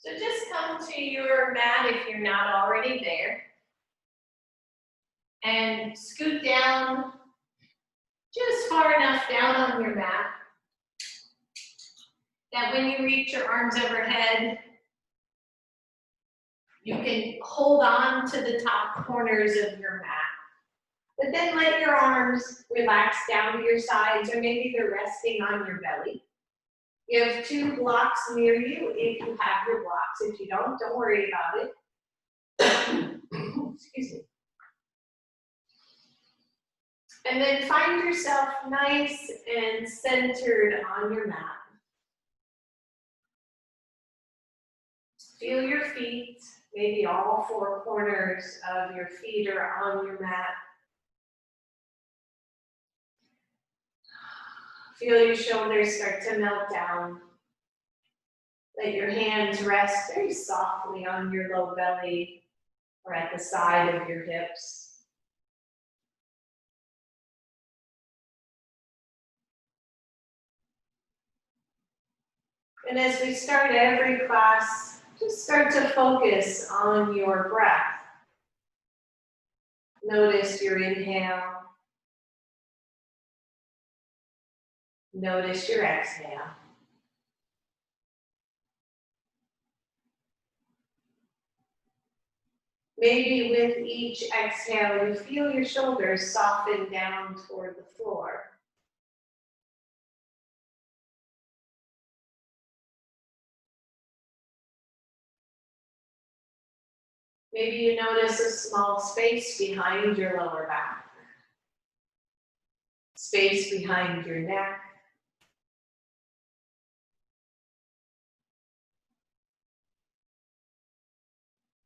So just come to your mat if you're not already there. And scoot down just far enough down on your mat that when you reach your arms overhead, you can hold on to the top corners of your mat. But then let your arms relax down to your sides, or maybe they're resting on your belly. You have 2 blocks near you if you have your blocks. If you don't worry about it. Excuse me. And then find yourself nice and centered on your mat. Feel your feet. Maybe all 4 corners of your feet are on your mat. Feel your shoulders start to melt down. Let your hands rest very softly on your low belly or at the side of your hips. And as we start every class, just start to focus on your breath. Notice your inhale. Notice your exhale. Maybe with each exhale, you feel your shoulders soften down toward the floor. Maybe you notice a small space behind your lower back, space behind your neck.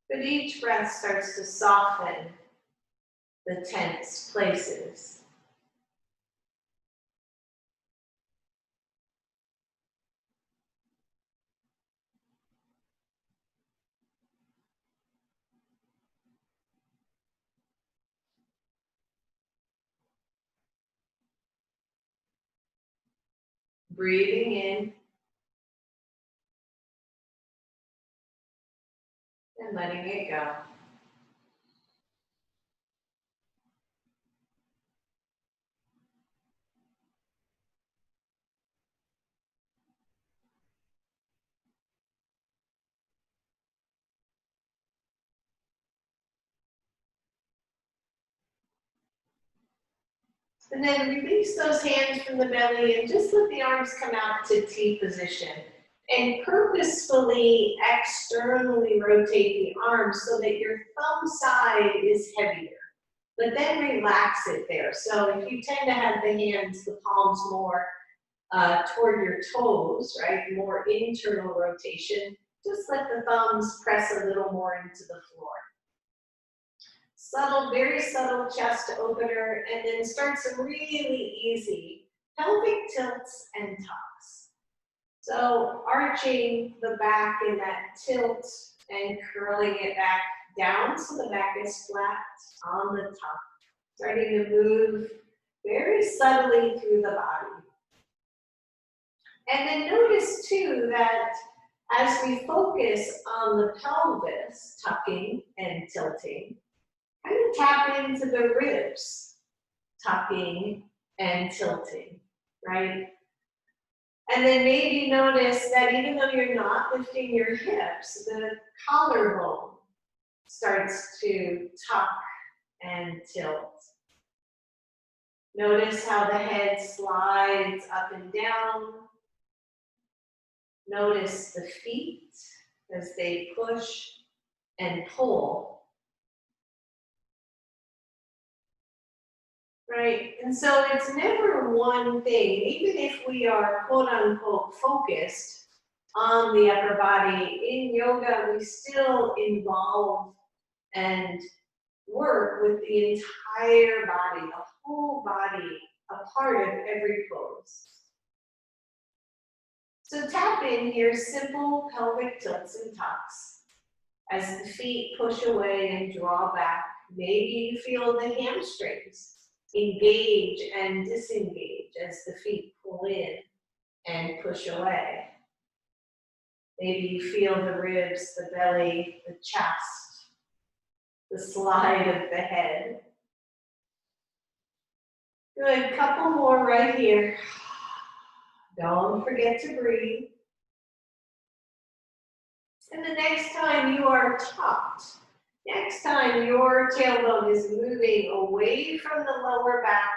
But each breath starts to soften the tense places. Breathing in and letting it go. And then release those hands from the belly and just let the arms come out to T position. And purposefully externally rotate the arms so that your thumb side is heavier. But then relax it there. So if you tend to have the hands, the palms more toward your toes, right? More internal rotation. Just let the thumbs press a little more into the floor. Subtle, very subtle chest opener, and then start some really easy pelvic tilts and tucks. So arching the back in that tilt and curling it back down so the back is flat on the tuck. Starting to move very subtly through the body. And then notice too that as we focus on the pelvis, tucking and tilting, kind of tap into the ribs, tucking and tilting, right? And then maybe notice that even though you're not lifting your hips, the collarbone starts to tuck and tilt. Notice how the head slides up and down. Notice the feet as they push and pull. Right, and so it's never one thing. Even if we are quote unquote focused on the upper body, in yoga we still involve and work with the entire body, the whole body, a part of every pose. So tap in here, simple pelvic tilts and tucks. As the feet push away and draw back, maybe you feel the hamstrings engage and disengage as the feet pull in and push away. Maybe you feel the ribs, the belly, the chest, the slide of the head. Good, couple more right here. Don't forget to breathe. And the next time you are tucked, next time your tailbone is moving away from the lower back,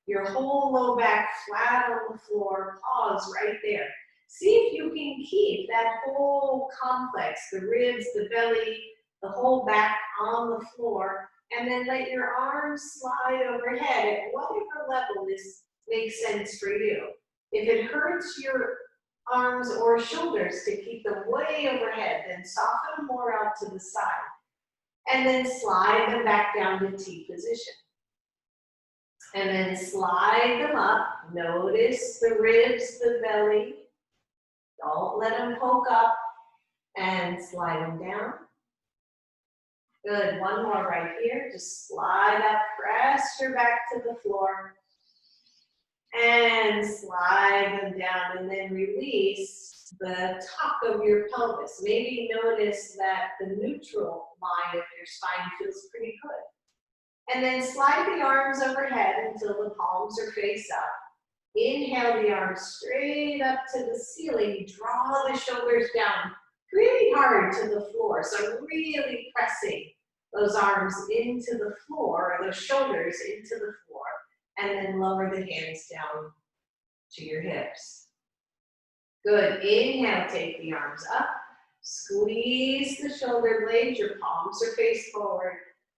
your whole low back flat on the floor, pause right there. See if you can keep that whole complex, the ribs, the belly, the whole back on the floor, and then let your arms slide overhead at whatever level this makes sense for you. If it hurts your arms or shoulders to keep them way overhead, then soften them more out to the side. And then slide them back down to T position. And then slide them up. Notice the ribs, the belly. Don't let them poke up. And slide them down. Good, one more right here. Just slide up, press your back to the floor. And slide them down, and then release the top of your pelvis. Maybe notice that the neutral line of your spine feels pretty good. And then slide the arms overhead until the palms are face up. Inhale the arms straight up to the ceiling. Draw the shoulders down pretty hard to the floor. So really pressing those arms into the floor, or those shoulders into the floor. And then lower the hands down to your hips. Good, inhale, take the arms up. Squeeze the shoulder blades, your palms are face forward.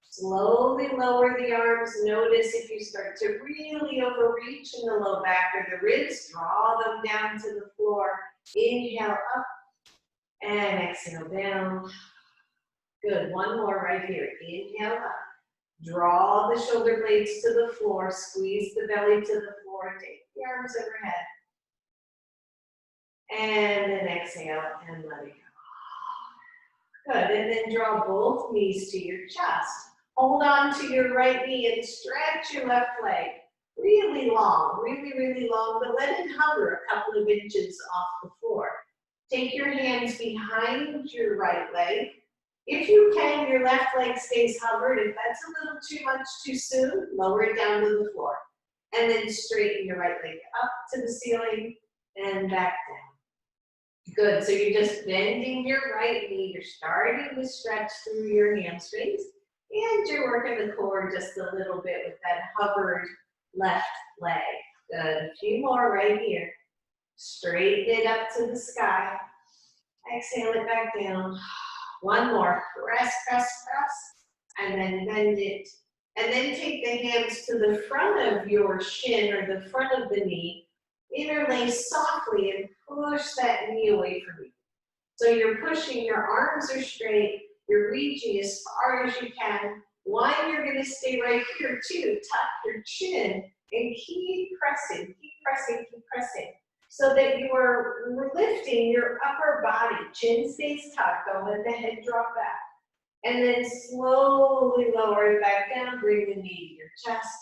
Slowly lower the arms. Notice if you start to really overreach in the low back or the ribs, draw them down to the floor. Inhale up and exhale down. Good, one more right here. Inhale up. Draw the shoulder blades to the floor, squeeze the belly to the floor, take the arms overhead. And then exhale and let it go. Good, and then draw both knees to your chest. Hold on to your right knee and stretch your left leg. Really long, really long, but let it hover a couple of inches off the floor. Take your hands behind your right leg. If you can, your left leg stays hovered. If that's a little too much too soon, lower it down to the floor. And then straighten your right leg up to the ceiling and back down. Good, so you're just bending your right knee. You're starting to stretch through your hamstrings. And you're working the core just a little bit with that hovered left leg. Good, a few more right here. Straighten it up to the sky. Exhale it back down. One more, press, and then bend it. And then take the hands to the front of your shin or the front of the knee. Interlace softly and push that knee away from you. So you're pushing, your arms are straight, you're reaching as far as you can. One, you're gonna stay right here too. Tuck your chin and keep pressing, so that you are lifting your upper body. Chin stays tucked, don't let the head drop back. And then slowly lower it back down, bring the knee to your chest.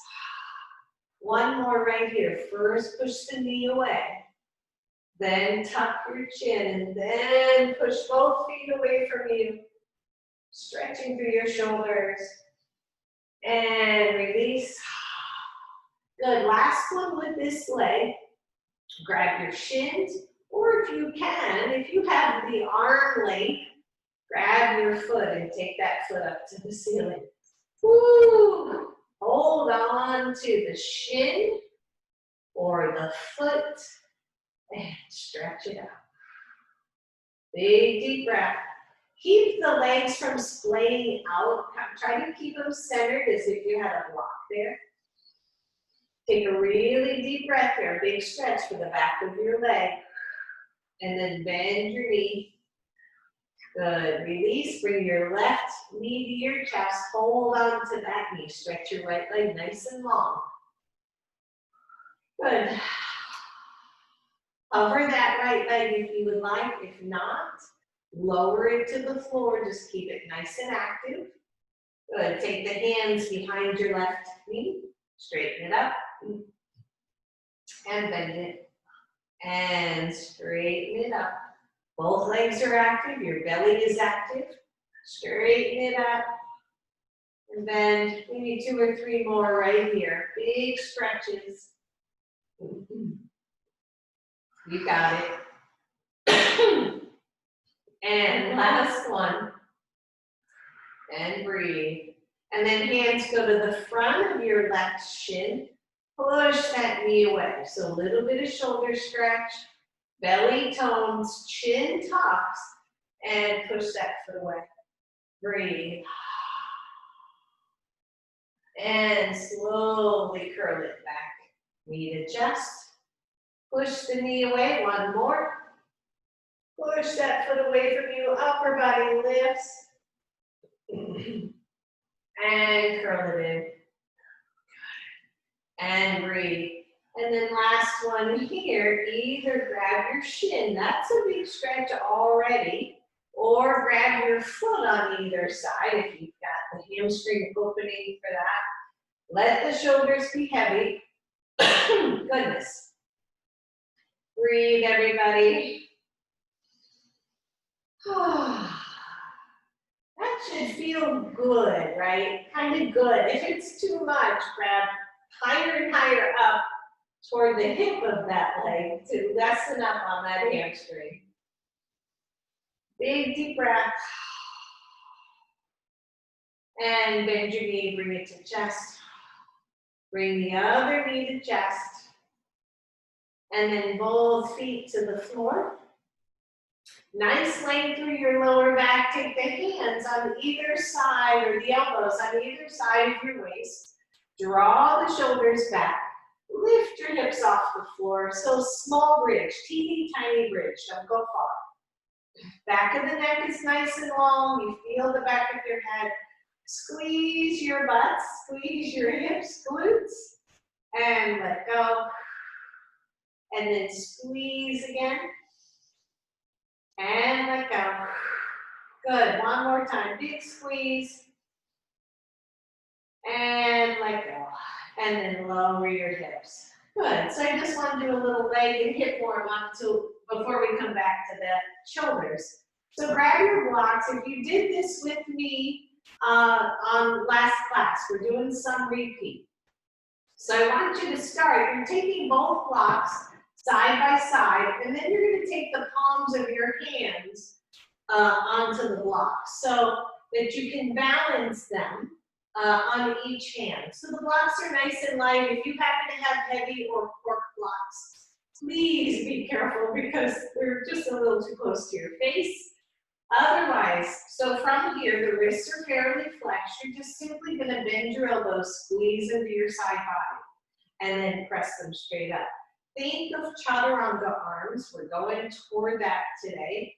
One more right here. First, push the knee away. Then tuck your chin, and then push both feet away from you. Stretching through your shoulders. And release. Good, last one with this leg. Grab your shins, or if you can, if you have the arm length, grab your foot and take that foot up to the ceiling. Woo! Hold on to the shin or the foot and stretch it out. Big deep breath. Keep the legs from splaying out. Try to keep them centered as if you had a block there. Take a really deep breath here, big stretch for the back of your leg. And then bend your knee. Good, release, bring your left knee to your chest. Hold on to that knee. Stretch your right leg nice and long. Good. Hover that right leg if you would like. If not, lower it to the floor. Just keep it nice and active. Good, take the hands behind your left knee. Straighten it up. And bend it. And straighten it up. Both legs are active, your belly is active. Straighten it up. And then maybe 2 or 3 more right here. Big stretches. You got it. And last one. And breathe. And then hands go to the front of your left shin. Push that knee away. So a little bit of shoulder stretch, belly tones, chin tucks, and push that foot away. Breathe. And slowly curl it back. Knee adjust. Push the knee away. One more. Push that foot away from you. Upper body lifts. And curl it in. And breathe. And then last one here, either grab your shin, that's a big stretch already, or grab your foot on either side if you've got the hamstring opening for that. Let the shoulders be heavy. Goodness. Breathe, everybody. That should feel good, right? Kind of good. If it's too much, grab higher and higher up toward the hip of that leg to lessen up on that hamstring. Big deep breath. And bend your knee, bring it to chest. Bring the other knee to chest. And then both feet to the floor. Nice length through your lower back. Take the hands on either side, or the elbows on either side of your waist. Draw the shoulders back. Lift your hips off the floor. So small bridge, teeny tiny bridge. Don't go far. Back of the neck is nice and long. You feel the back of your head. Squeeze your butt, squeeze your hips, glutes, and let go. And then squeeze again. And let go. Good. One more time. Big squeeze. And let go. And then lower your hips. Good. So I just want to do a little leg and hip warm up before we come back to the shoulders. So grab your blocks. If you did this with me on last class, we're doing some repeat. So I want you to start. You're taking both blocks side by side, and then you're going to take the palms of your hands onto the blocks so that you can balance them on each hand. So the blocks are nice and light. If you happen to have heavy or cork blocks, please be careful because they're just a little too close to your face. Otherwise, so from here, the wrists are fairly flexed. You're just simply going to bend your elbows, squeeze into your side body, and then press them straight up. Think of Chaturanga arms. We're going toward that today.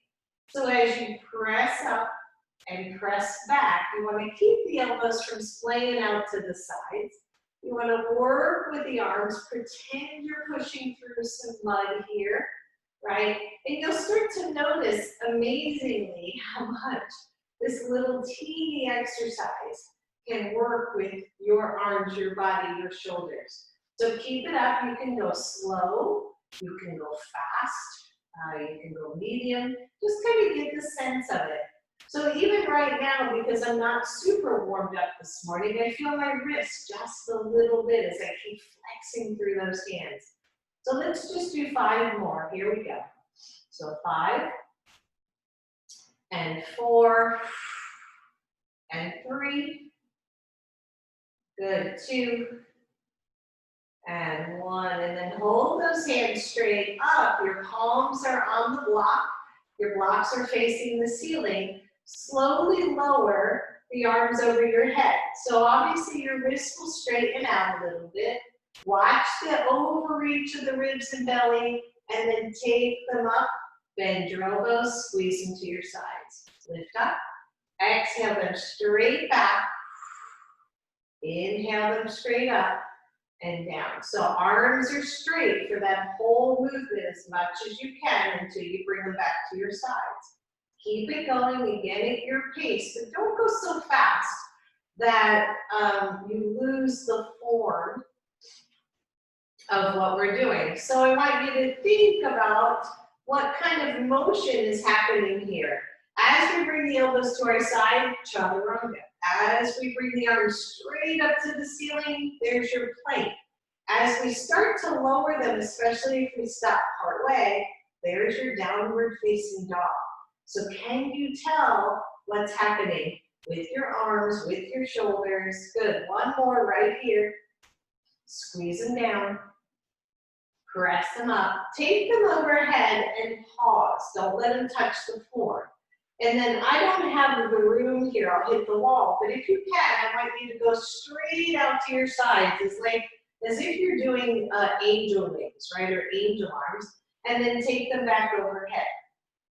So as you press up and press back, you want to keep the elbows from splaying out to the sides. You want to work with the arms, pretend you're pushing through some mud here, right? And you'll start to notice amazingly how much this little teeny exercise can work with your arms, your body, your shoulders. So keep it up. You can go slow, you can go fast, you can go medium. Just kind of get the sense of it. So even right now, because I'm not super warmed up this morning, I feel my wrist just a little bit as I keep flexing through those hands. So let's just do 5 more. Here we go. So 5 and 4 and 3. Good. 2 and 1. And then hold those hands straight up. Your palms are on the block. Your blocks are facing the ceiling. Slowly lower the arms over your head. So obviously your wrists will straighten out a little bit. Watch the overreach of the ribs and belly, and then take them up. Bend your elbows, squeeze them to your sides. Lift up. Exhale them straight back. Inhale them straight up and down. So arms are straight for that whole movement as much as you can until you bring them back to your sides. Keep it going again at your pace, but don't go so fast that you lose the form of what we're doing. So I want you to think about what kind of motion is happening here. As we bring the elbows to our side, Chaturanga. As we bring the arms straight up to the ceiling, there's your plank. As we start to lower them, especially if we stop partway, there's your downward facing dog. So can you tell what's happening with your arms, with your shoulders? Good, one more right here. Squeeze them down, press them up, take them overhead and pause. Don't let them touch the floor. And then I don't have the room here, I'll hit the wall, but if you can, I want you to go straight out to your sides. It's like as if you're doing angel wings, right, or angel arms, and then take them back overhead.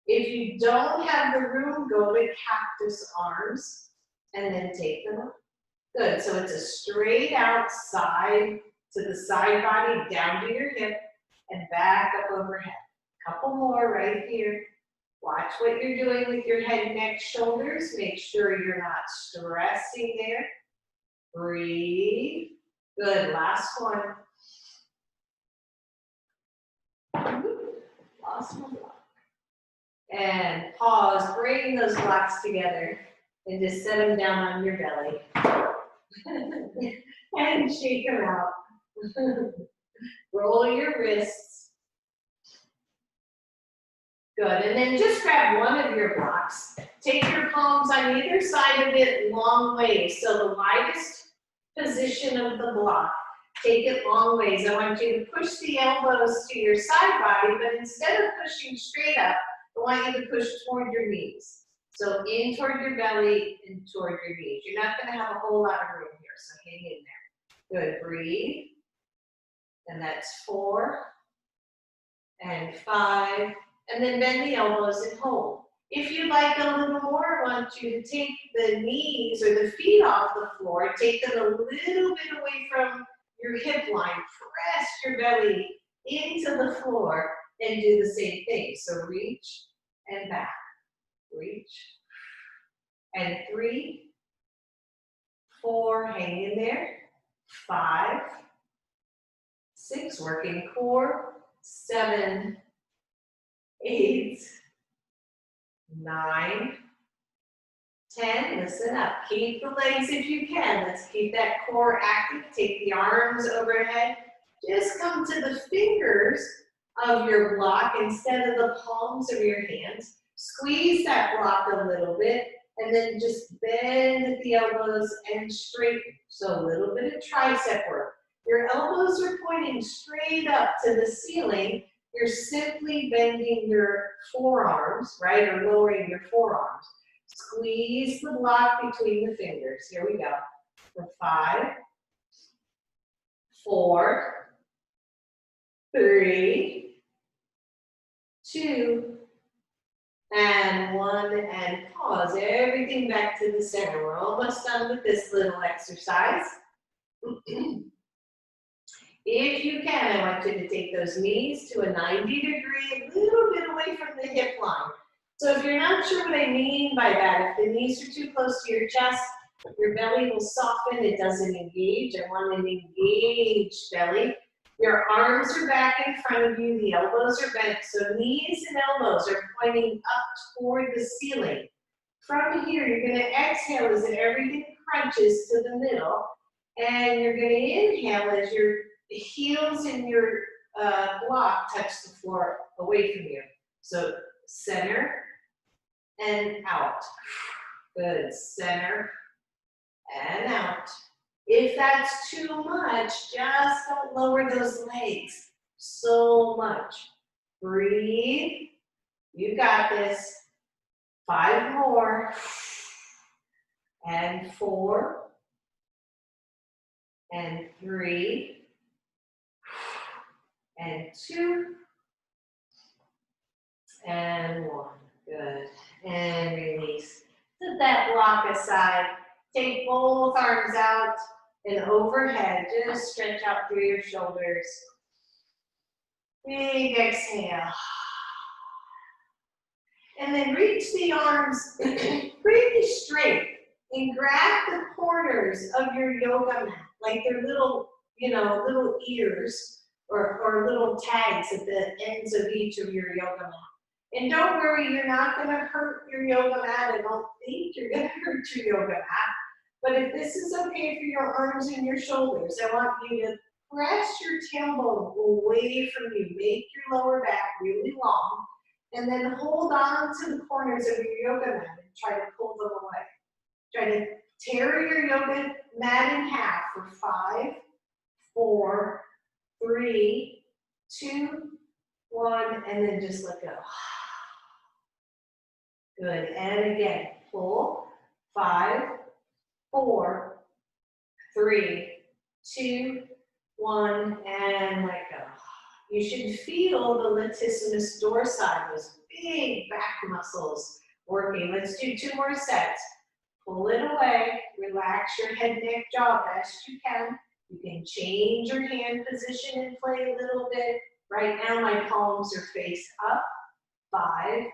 If you don't have the room, go to cactus arms, and then take them up. Good, so it's a straight out side to the side body, down to your hip, and back up overhead. Couple more right here. Watch what you're doing with your head, neck, shoulders. Make sure you're not stressing there. Breathe. Good, last one. Lost one block. And pause, bring those blocks together and just set them down on your belly. And shake them out. Roll your wrists. Good, and then just grab one of your blocks. Take your palms on either side of it long ways. So the widest position of the block, take it long ways. I want you to push the elbows to your side body, but instead of pushing straight up, I want you to push toward your knees. So in toward your belly and toward your knees. You're not gonna have a whole lot of room here, so hang in there. Good, breathe. And that's 4 and 5. And then bend the elbows and hold. If you'd like a little more, I want you to take the knees or the feet off the floor, take them a little bit away from your hip line, press your belly into the floor and do the same thing. So reach and back, reach, and 3, 4, hang in there, 5, 6, working core, 7, 8, 9, 10, listen up. Keep the legs if you can. Let's keep that core active. Take the arms overhead. Just come to the fingers of your block instead of the palms of your hands. Squeeze that block a little bit and then just bend at the elbows and straighten. So a little bit of tricep work. Your elbows are pointing straight up to the ceiling. You're simply bending your forearms, right, or lowering your forearms. Squeeze the block between the fingers. Here we go. For 5, 4, 3, 2, and 1, and pause. Everything back to the center. We're almost done with this little exercise. If you can, I want you to take those knees to a 90 degree, a little bit away from the hip line. So if you're not sure what I mean by that, if the knees are too close to your chest, your belly will soften, it doesn't engage. I want an engaged belly. Your arms are back in front of you, the elbows are bent, so knees and elbows are pointing up toward the ceiling. From here, you're gonna exhale as everything crunches to the middle, and you're gonna inhale as your heels and your block touch the floor away from you. So center and out. Good, center and out. If that's too much, just don't lower those legs so much. Breathe, you got this. 5 more, and 4, and 3, and 2, and 1. Good. And release. Set that block aside. Take both arms out and overhead. Just stretch out through your shoulders. Big exhale. And then reach the arms pretty straight and grab the corners of your yoga mat, like they're little, little ears. or little tags at the ends of each of your yoga mat. And don't worry, you're not gonna hurt your yoga mat. I don't think you're gonna hurt your yoga mat. But if this is okay for your arms and your shoulders, I want you to press your tailbone away from you. Make your lower back really long. And then hold on to the corners of your yoga mat and try to pull them away. Try to tear your yoga mat in half for 5, 4, 3, 2, 1, and then just let go. Good, and again, pull, 5, 4, 3, 2, 1, and let go. You should feel the latissimus dorsi, those big back muscles working. Let's do 2 more sets. Pull it away, relax your head, neck, jaw best you can. You can change your hand position and play a little bit. Right now my palms are face up. 5,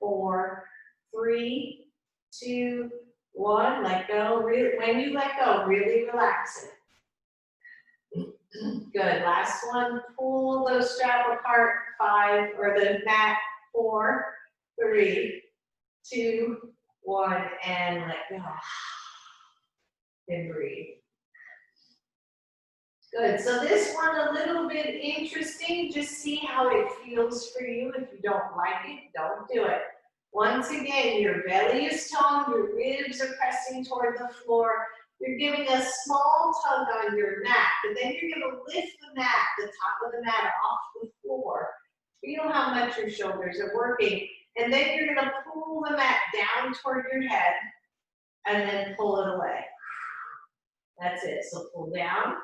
4, 3, 2, 1. Let go. When you let go, really relax it. Good. Last one. Pull those straps apart. 5, or the mat. 4, 3, 2, 1, and let go. And breathe. Good. So this one a little bit interesting. Just see how it feels for you. If you don't like it, don't do it. Once again, your belly is taut, your ribs are pressing toward the floor. You're giving a small tug on your mat, but then you're going to lift the mat, the top of the mat off the floor. Feel how much your shoulders are working. And then you're going to pull the mat down toward your head and then pull it away. That's it. So pull down,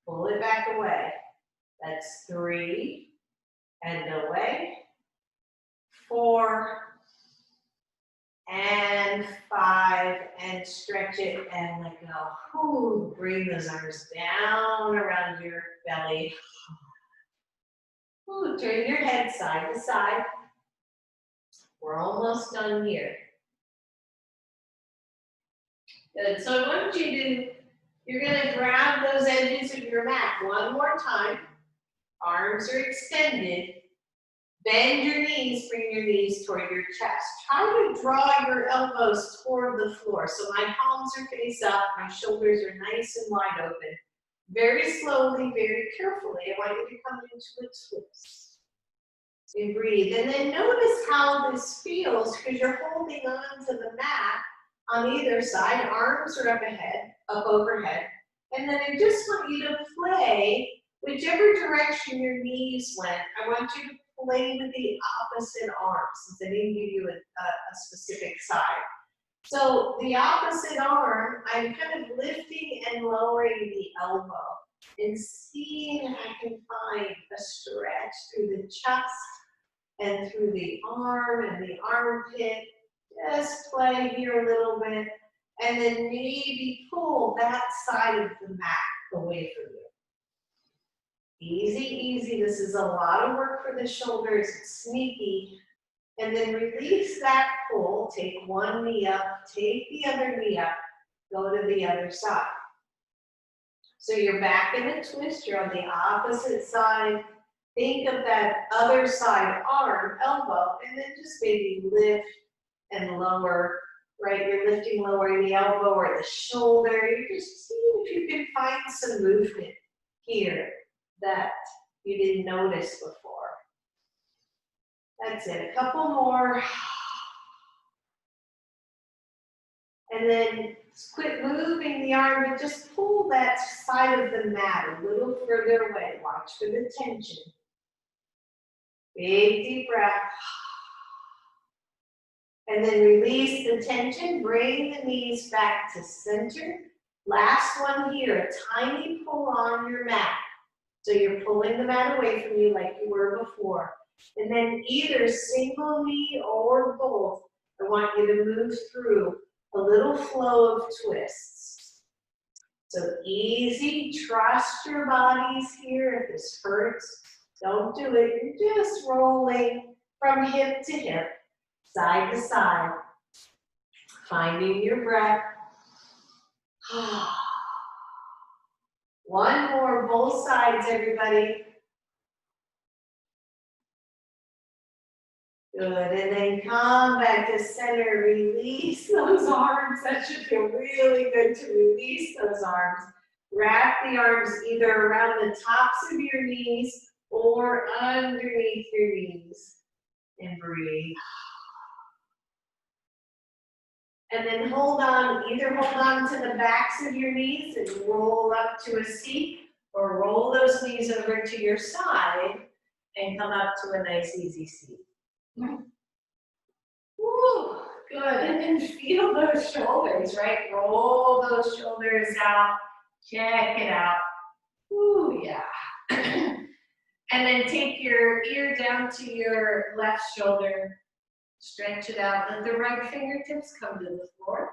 pull it back away. That's 3 and away. 4 and 5 and stretch it and let go. Ooh, bring those arms down around your belly. Ooh, turn your head side to side. We're almost done here. Good. So I want you to, you're going to grab those edges of your mat one more time. Arms are extended. Bend your knees, bring your knees toward your chest. Try to draw your elbows toward the floor. So my palms are face up, my shoulders are nice and wide open. Very slowly, very carefully, I want you to come into a twist. And breathe. And then notice how this feels because you're holding on to the mat on either side. Arms are up ahead, up overhead. And then I just want you to play whichever direction your knees went. I want you to play with the opposite arm since I didn't give you a specific side. So the opposite arm, I'm kind of lifting and lowering the elbow and seeing if I can find a stretch through the chest and through the arm and the armpit. Just play here a little bit and then maybe pull that side of the mat away from you. Easy, easy. This is a lot of work for the shoulders. It's sneaky. And then release that pull. Take one knee up. Take the other knee up. Go to the other side. So you're back in a twist. You're on the opposite side. Think of that other side arm, elbow, and then just maybe lift and lower. Right? You're lifting, lowering the elbow or the shoulder. You're just seeing if you can find some movement here that you didn't notice before. That's it, a couple more. And then quit moving the arm, but just pull that side of the mat a little further away. Watch for the tension. Big deep breath. And then release the tension, bring the knees back to center. Last one here, a tiny pull on your mat. So you're pulling the mat away from you like you were before. And then either single knee or both, I want you to move through a little flow of twists. So easy, trust your bodies here. If this hurts, don't do it. You're just rolling from hip to hip, side to side, finding your breath. One more, both sides, everybody. Good, and then come back to center, release those arms. That should feel really good to release those arms. Wrap the arms either around the tops of your knees or underneath your knees. And breathe. And then hold on, either hold on to the backs of your knees and roll up to a seat, or roll those knees over to your side and come up to a nice easy seat. Woo, good, and then feel those shoulders, right? Roll those shoulders out, check it out. Woo, yeah. And then take your ear down to your left shoulder, stretch it out, let the right fingertips come to the floor.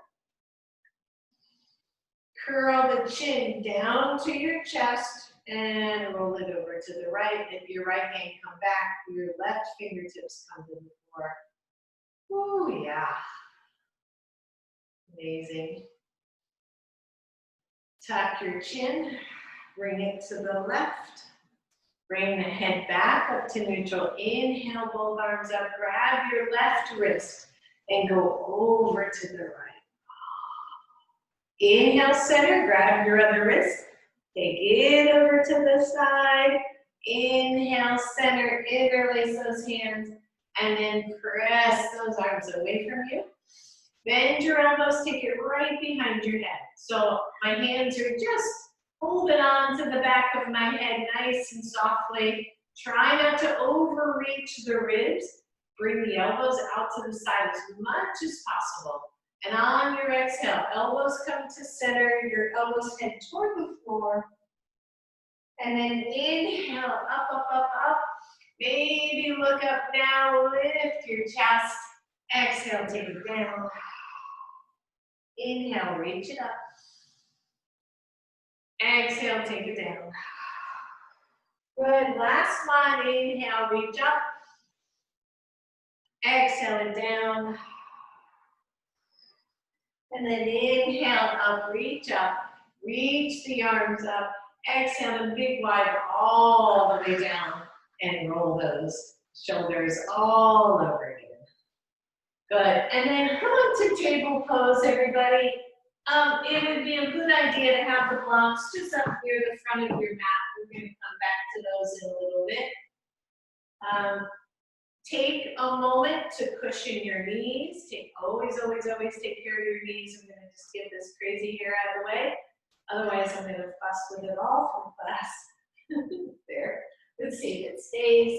Curl the chin down to your chest and roll it over to the right. If your right hand come back, your left fingertips come to the floor. Oh, yeah. Amazing. Tuck your chin, bring it to the left. Bring the head back up to neutral. Inhale, both arms up. Grab your left wrist and go over to the right. Inhale, center. Grab your other wrist. Take it over to the side. Inhale, center. Interlace those hands. And then press those arms away from you. Bend your elbows. Take it right behind your head. So my hands are just holding on to the back of my head nice and softly. Try not to overreach the ribs. Bring the elbows out to the side as much as possible. And on your exhale, elbows come to center, your elbows head toward the floor. And then inhale, up, up, up, up. Maybe look up now, lift your chest. Exhale, take it down. Inhale, reach it up. Exhale, take it down. Good, last one, inhale, reach up. Exhale it down. And then inhale, up, reach up. Reach the arms up. Exhale and big wide all the way down. And roll those shoulders all over again. Good, and then come up to table pose, everybody. It would be a good idea to have the blocks just up near the front of your mat. We're going to come back to those in a little bit. Take a moment to cushion your knees. Always, always, always take care of your knees. I'm going to just get this crazy hair out of the way. Otherwise, I'm going to fuss with it all from class. There. Let's see if it stays.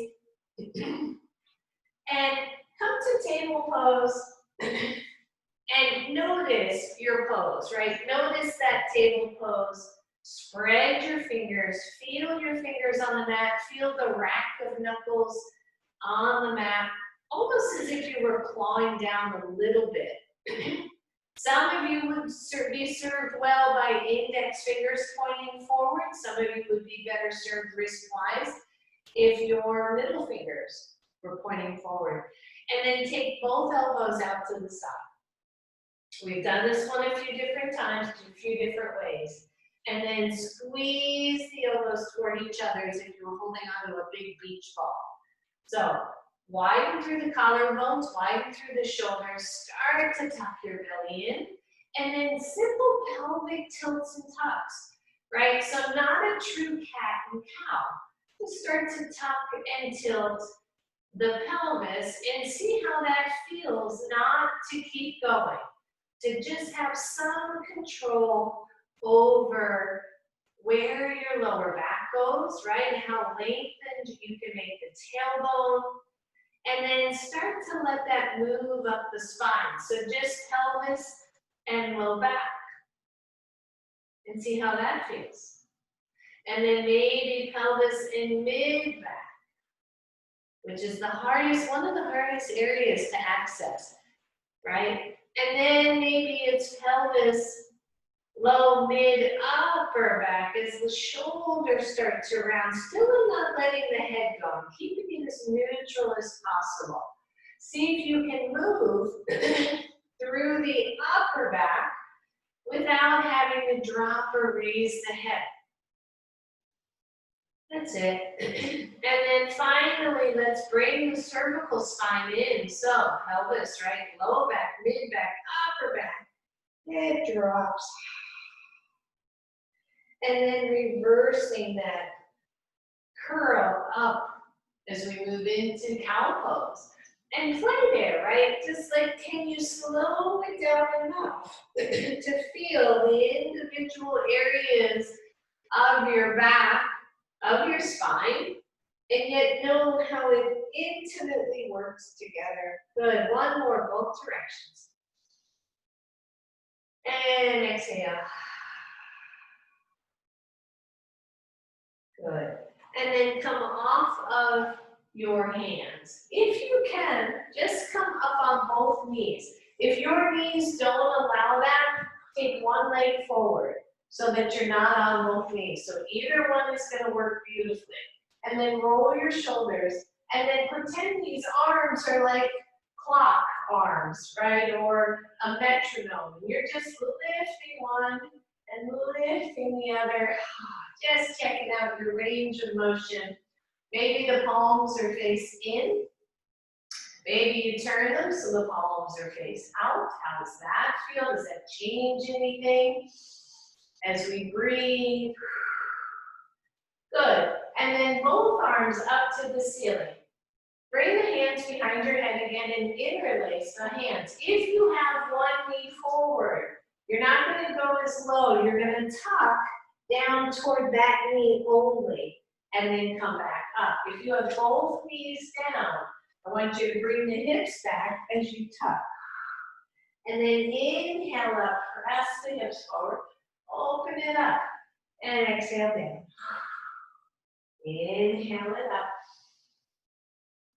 And come to table pose. And notice your pose, right? Notice that table pose. Spread your fingers. Feel your fingers on the mat. Feel the rack of knuckles on the mat. Almost as if you were clawing down a little bit. Some of you would be served well by index fingers pointing forward. Some of you would be better served wrist-wise if your middle fingers were pointing forward. And then take both elbows out to the side. We've done this one a few different times, a few different ways. And then squeeze the elbows toward each other as if you were holding onto a big beach ball. So widen through the collarbones, widen through the shoulders, start to tuck your belly in, and then simple pelvic tilts and tucks, right? So not a true cat and cow. Just start to tuck and tilt the pelvis and see how that feels, not to keep going. To just have some control over where your lower back goes, right? How lengthened you can make the tailbone. And then start to let that move up the spine. So just pelvis and low back. And see how that feels. And then maybe pelvis and mid back, which is the hardest, one of the hardest areas to access, right? And then maybe it's pelvis, low, mid, upper back as the shoulders start to round. Still not letting the head go. Keeping it as neutral as possible. See if you can move through the upper back without having to drop or raise the head. That's it. And then finally, let's bring the cervical spine in. So pelvis, right? Low back, mid back, upper back. It drops. And then reversing that curl up as we move into cow pose. And play there, right? Just like, can you slow it down enough to feel the individual areas of your back, of your spine, and yet know how it intimately works together. Good, one more, both directions. And exhale. Good. And then come off of your hands. If you can, just come up on both knees. If your knees don't allow that, take one leg forward so that you're not on both knees. So either one is going to work beautifully. And then roll your shoulders. And then pretend these arms are like clock arms, right? Or a metronome. You're just lifting one and lifting the other. Just checking out your range of motion. Maybe the palms are face in. Maybe you turn them so the palms are face out. How does that feel? Does that change anything? As we breathe. Good. And then both arms up to the ceiling. Bring the hands behind your head again and interlace the hands. If you have one knee forward, you're not going to go as low. You're going to tuck down toward that knee only, and then come back up. If you have both knees down, I want you to bring the hips back as you tuck. And then inhale up, press the hips forward, open it up, and exhale down. Inhale it up.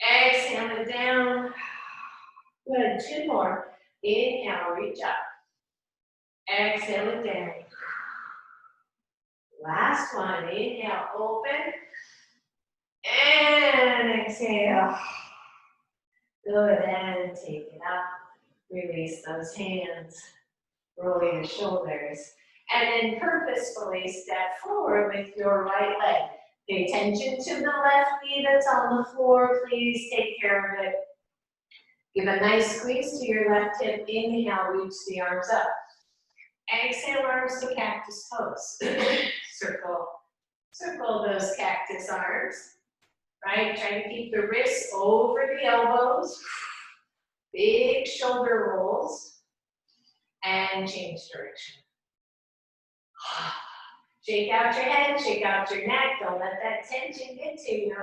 Exhale it down. Good, two more. Inhale, reach up. Exhale it down. Last one, inhale, open. And exhale. Good, and take it up. Release those hands. Roll your shoulders. And then purposefully step forward with your right leg. Pay attention to the left knee that's on the floor. Please take care of it. Give a nice squeeze to your left hip. Inhale, reach the arms up. Exhale, arms to cactus pose. Circle those cactus arms. Right? Try to keep the wrists over the elbows. Big shoulder rolls. And change direction. Shake out your head, shake out your neck. Don't let that tension get to you.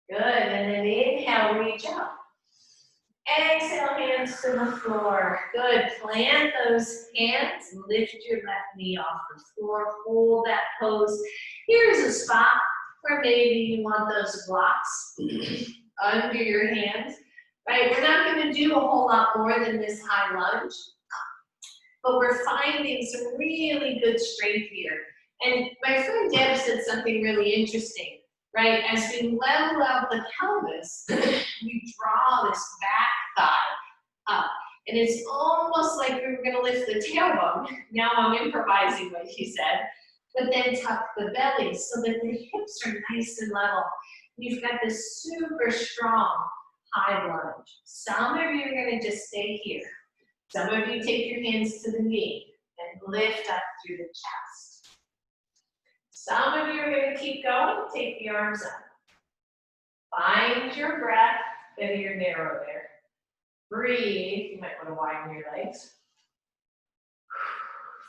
Good, and then inhale, reach up. Exhale, hands to the floor. Good, plant those hands. Lift your left knee off the floor. Hold that pose. Here's a spot where maybe you want those blocks under your hands. Right, we're not going to do a whole lot more than this high lunge. But we're finding some really good strength here. And my friend Deb said something really interesting, right? As we level out the pelvis, we draw this back thigh up. And it's almost like we were gonna lift the tailbone. Now I'm improvising what he said. But then tuck the belly so that the hips are nice and level. You've got this super strong high lunge. Some of you are gonna just stay here. Some of you take your hands to the knee and lift up through the chest. Some of you are going to keep going, take the arms up. Find your breath, whether you're narrow there. Breathe, you might want to widen your legs.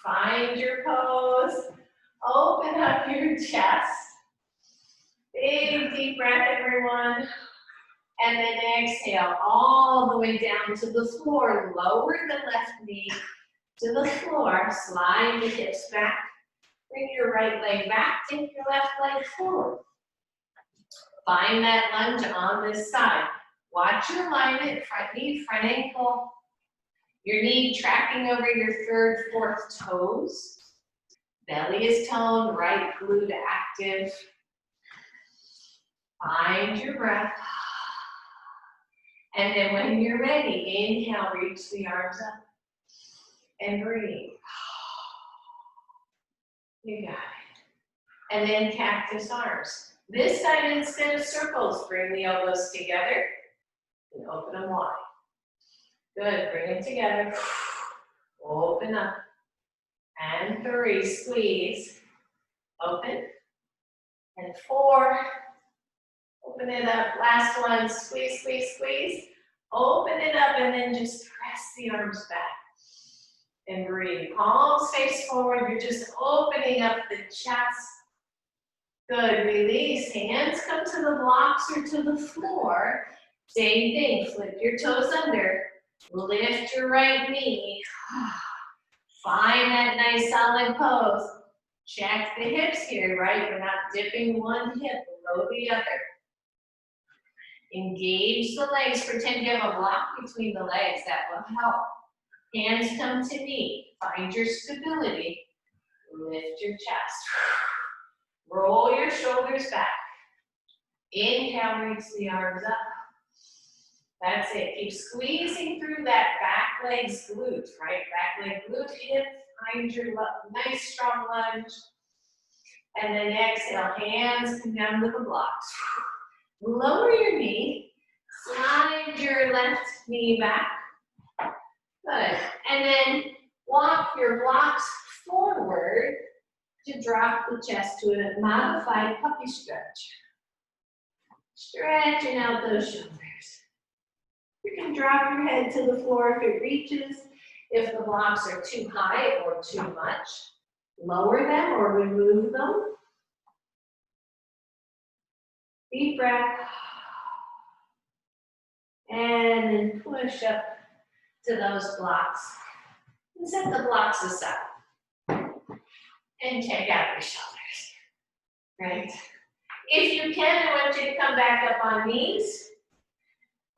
Find your pose, open up your chest. Big deep breath, everyone. And then exhale all the way down to the floor. Lower the left knee to the floor. Slide the hips back. Bring your right leg back. Take your left leg forward. Find that lunge on this side. Watch your alignment, front knee, front ankle. Your knee tracking over your third, fourth toes. Belly is toned, right glute active. Find your breath. And then when you're ready, inhale, reach the arms up. And breathe. You got and then cactus arms. This side, instead of circles, bring the elbows together and open them wide. Good, bring it together. Open up. And 3, squeeze. Open. And 4, open it up. Last one, squeeze, squeeze, squeeze. Open it up and then just press the arms back. And breathe. Palms face forward. You're just opening up the chest. Good. Release. Hands come to the blocks or to the floor. Same thing. Flip your toes under. Lift your right knee. Find that nice solid pose. Check the hips here, right? You're not dipping one hip below the other. Engage the legs. Pretend you have a block between the legs. That will help. Hands come to knee. Find your stability. Lift your chest. Roll your shoulders back. Inhale, reach the arms up. That's it. Keep squeezing through that back leg's glute, right? Back leg glute, hip, find your nice strong lunge. And then exhale, hands come down to the blocks. Lower your knee. Slide your left knee back. Good. And then walk your blocks forward to drop the chest to a modified puppy stretch. Stretching out those shoulders. You can drop your head to the floor if it reaches. If the blocks are too high or too much, lower them or remove them. Deep breath. And then push up to those blocks. And set the blocks aside. And check out your shoulders. Right? If you can, I want you to come back up on knees.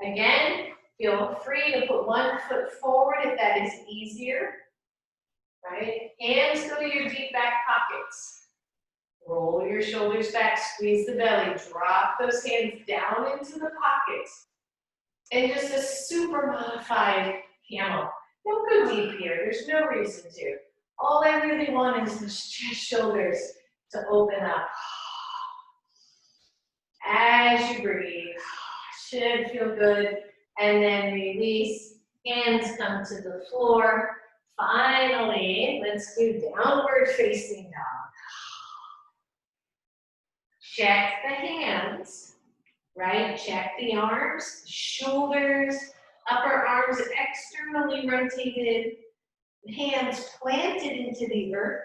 Again, feel free to put one foot forward if that is easier. Right? Hands go to your deep back pockets. Roll your shoulders back, squeeze the belly, drop those hands down into the pockets. And just a super modified camel. Don't go deep here, there's no reason to. All I really want is the shoulders to open up. As you breathe, should feel good. And then release, hands come to the floor. Finally, let's do downward facing dog. Check the hands, right? Check the arms, shoulders, upper arms externally rotated, hands planted into the earth.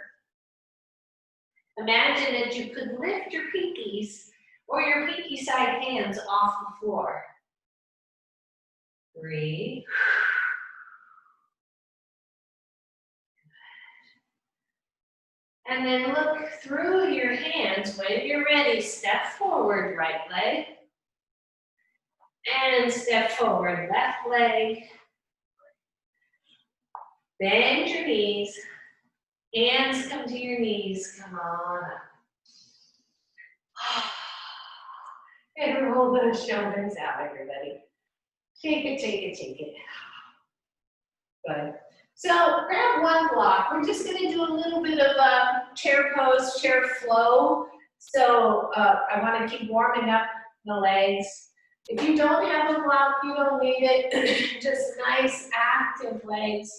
Imagine that you could lift your pinkies or your pinky side hands off the floor. Breathe. And then look through your hands. When you're ready, step forward, right leg. And step forward, left leg. Bend your knees. Hands come to your knees. Come on up. And roll those shoulders out, everybody. Take it, take it, take it. Good. So grab one block. We're just going to do a little bit of a chair pose, chair flow. So I want to keep warming up the legs. If you don't have a block, you don't need it. Just nice active legs.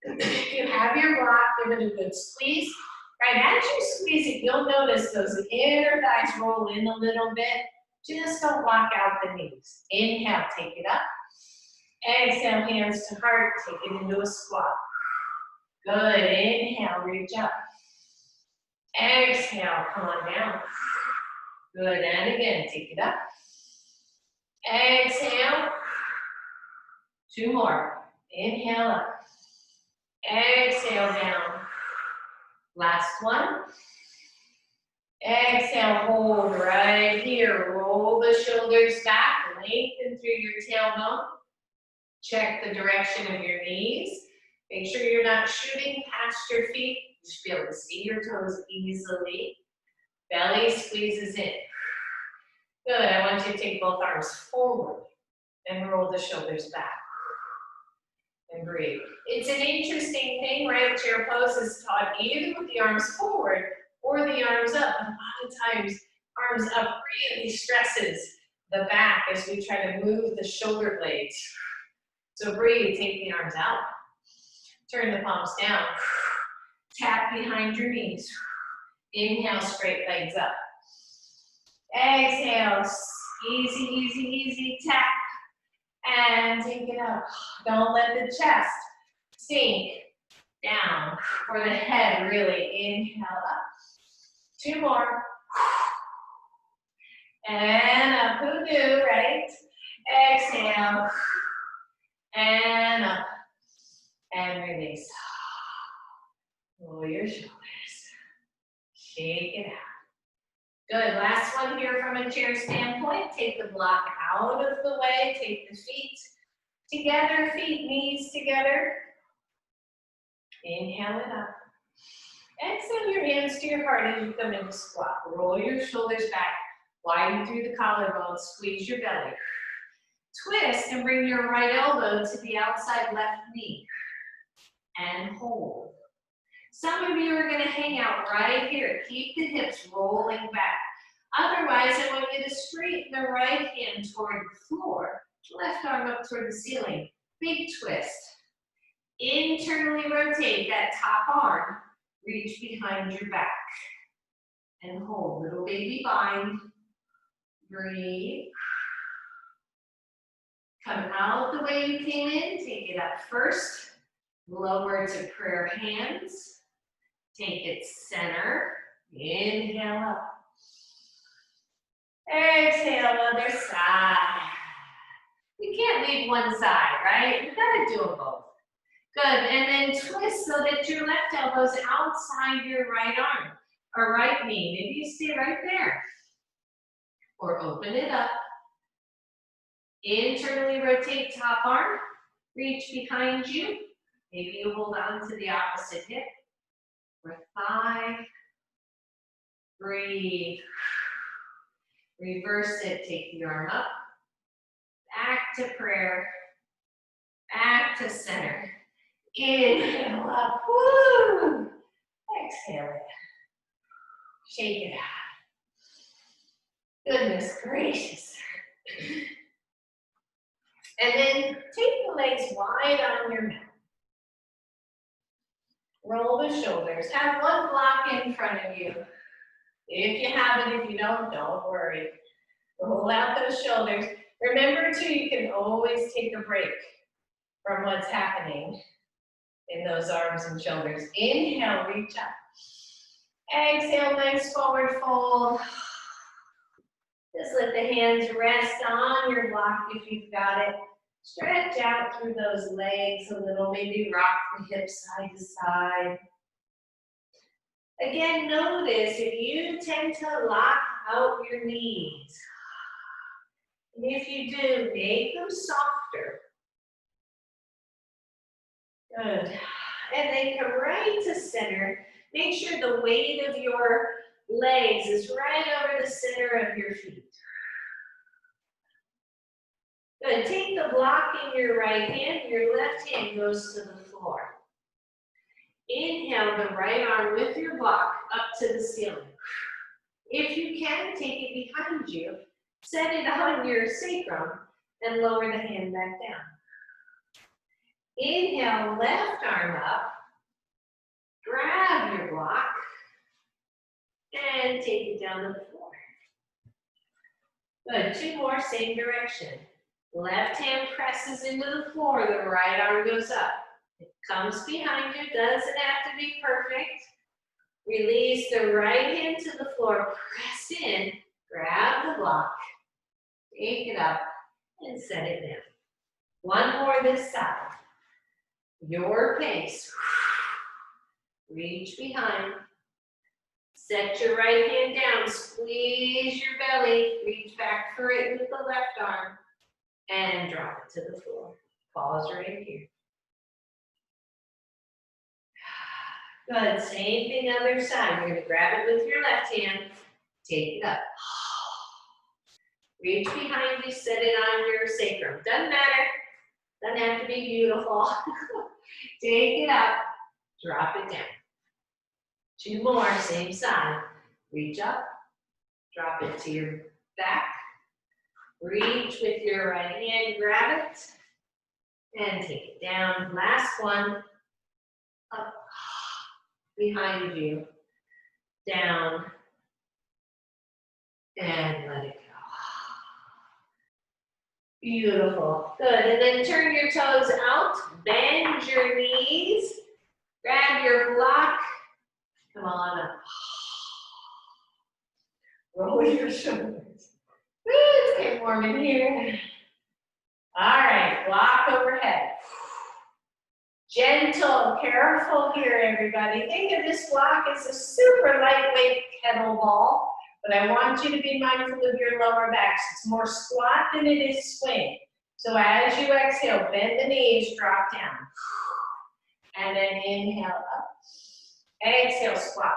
If you have your block, give it a good squeeze. Right, as you squeeze it, you'll notice those inner thighs roll in a little bit. Just don't lock out the knees. Inhale, take it up. Exhale, hands to heart, take it into a squat. Good, inhale, reach up. Exhale, come on down. Good, and again, take it up. Exhale. 2 more. Inhale up. Exhale down. Last one. Exhale, hold right here. Roll the shoulders back, lengthen through your tailbone. Check the direction of your knees. Make sure you're not shooting past your feet. You should be able to see your toes easily. Belly squeezes in. Good, I want you to take both arms forward and roll the shoulders back. And breathe. It's an interesting thing, right? Chair pose is taught either with the arms forward or the arms up. A lot of times, arms up really stresses the back as we try to move the shoulder blades. So breathe, take the arms out. Turn the palms down. Tap behind your knees. Inhale, straight legs up. Exhale, easy, easy, easy, tap. And take it up. Don't let the chest sink down. For the head, really inhale up. 2 more. And up, who knew, right? Exhale. And up. And release. Roll your shoulders. Shake it out. Good, last one here from a chair standpoint. Take the block out of the way. Take the feet together, knees together. Inhale it up. Exhale your hands to your heart as you come into squat. Roll your shoulders back. Widen through the collarbone. Squeeze your belly. Twist and bring your right elbow to the outside left knee. And hold. Some of you are going to hang out right here. Keep the hips rolling back. Otherwise, I want you to straighten the right hand toward the floor. Left arm up toward the ceiling. Big twist. Internally rotate that top arm. Reach behind your back. And hold. Little baby bind. Breathe. Come out the way you came in. Take it up first. Lower to prayer hands. Take it center. Inhale up. Exhale, other side. You can't leave one side, right? You gotta do them both. Good, and then twist so that your left elbow's outside your right arm or right knee. Maybe you stay right there. Or open it up. Internally rotate top arm. Reach behind you. Maybe you hold on to the opposite hip. For 5. Breathe. Reverse it. Take the arm up. Back to prayer. Back to center. Inhale up. Woo! Exhale it. Shake it out. Goodness gracious. And then take the legs wide on your mat. Roll the shoulders. Have one block in front of you. If you have it, if you don't worry. Roll out those shoulders. Remember too, you can always take a break from what's happening in those arms and shoulders. Inhale, reach up. Exhale, nice forward fold. Just let the hands rest on your block if you've got it. Stretch out through those legs a little, maybe rock the hips side to side. Again, notice if you tend to lock out your knees, and if you do, make them softer. Good. And then come right to center. Make sure the weight of your legs is right over the center of your feet. Good. Take the block in your right hand. Your left hand goes to the floor. Inhale the right arm with your block up to the ceiling. If you can, take it behind you. Set it on your sacrum and lower the hand back down. Inhale, left arm up. Grab your block and take it down to the floor. Good. 2 more, same direction. Left hand presses into the floor, the right arm goes up. It comes behind you, doesn't have to be perfect. Release the right hand to the floor, press in, grab the block, take it up, and set it down. 1 more this side. Your pace. Reach behind. Set your right hand down, squeeze your belly, reach back for it with the left arm, and drop it to the floor. Pause right here. Good, same thing other side. You're gonna grab it with your left hand, take it up. Reach behind you, set it on your sacrum. Doesn't matter, doesn't have to be beautiful. Take it up, drop it down. 2 more, same side. Reach up, drop it to your back. Reach with your right hand, grab it, and take it down. Last one, up, behind you, down, and let it go. Beautiful, good, and then turn your toes out, bend your knees, grab your block, come on up. Roll your shoulders. Let's get warm in here. All right, block overhead. Gentle, careful here, everybody. Think of this block as a super lightweight kettlebell, but I want you to be mindful of your lower backs. It's more squat than it is swing. So as you exhale, bend the knees, drop down. And then inhale up. Exhale, squat.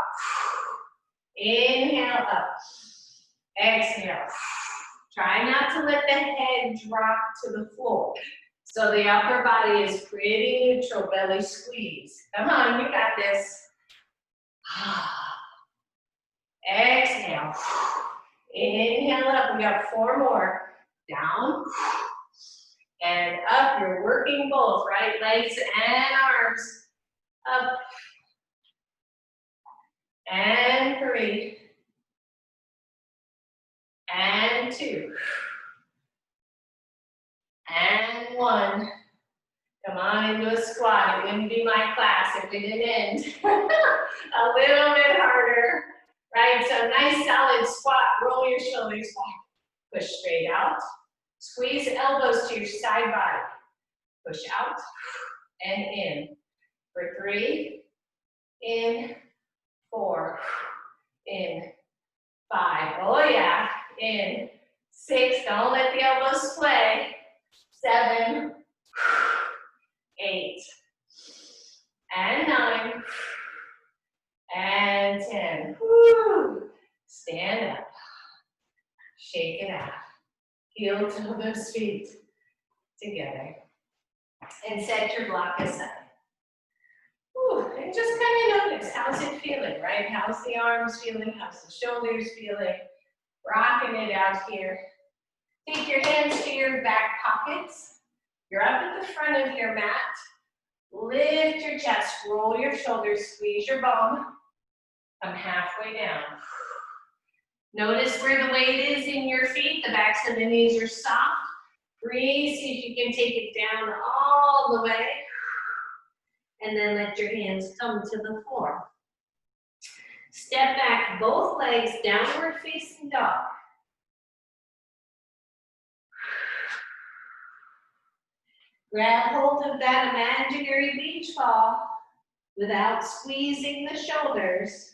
Inhale up. Exhale. Try not to let the head drop to the floor. So the upper body is pretty neutral, belly squeeze. Come on, you got this. Exhale. Inhale up, we got 4 more. Down and up, you're working both, right legs and arms. Up and 3 and 2 and 1. Come on into a squat. It wouldn't be my class if we didn't end. A little bit harder, right? So nice solid squat. Roll your shoulders back. Push straight out. Squeeze elbows to your side body. Push out and in. For 3, in, 4, in, 5. Oh yeah, in. 6, don't let the elbows sway. 7, 8, and 9, and 10. Woo. Stand up. Shake it out. Heel to those feet together. And set your block aside. Woo. And just kind of notice, how's it feeling, right? How's the arms feeling? How's the shoulders feeling? Rocking it out here. Take your hands to your back pockets. You're up at the front of your mat. Lift your chest, roll your shoulders, squeeze your bum. Come halfway down. Notice where the weight is in your feet. The backs of the knees are soft. Breathe, see if you can take it down all the way. And then let your hands come to the floor. Step back, both legs, downward facing dog. Grab hold of that imaginary beach ball without squeezing the shoulders.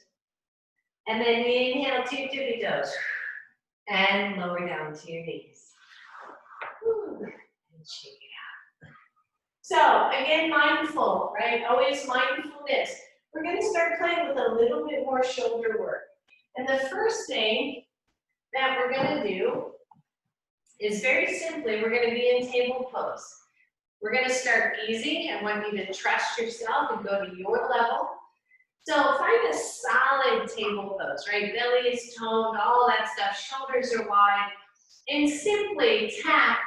And then inhale to your tippy toes. And lower down to your knees. Woo. And shake it out. So, again, mindful, right? Always mindfulness. We're going to start playing with a little bit more shoulder work. And the first thing that we're going to do is very simply, we're going to be in table pose. We're going to start easy. I want you to trust yourself and go to your level. So find a solid table pose, right? Belly is toned, all that stuff. Shoulders are wide. And simply tap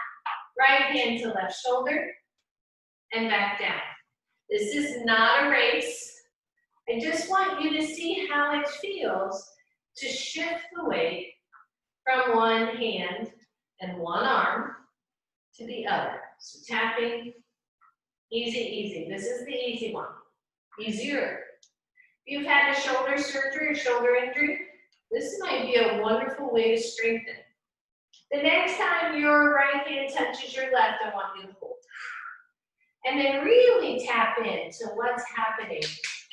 right hand to left shoulder and back down. This is not a race. I just want you to see how it feels to shift the weight from one hand and one arm to the other. So tapping, easy, easy. This is the easy one. Easier. If you've had a shoulder surgery or shoulder injury, this might be a wonderful way to strengthen. The next time your right hand touches your left, I want you to hold. And then really tap into what's happening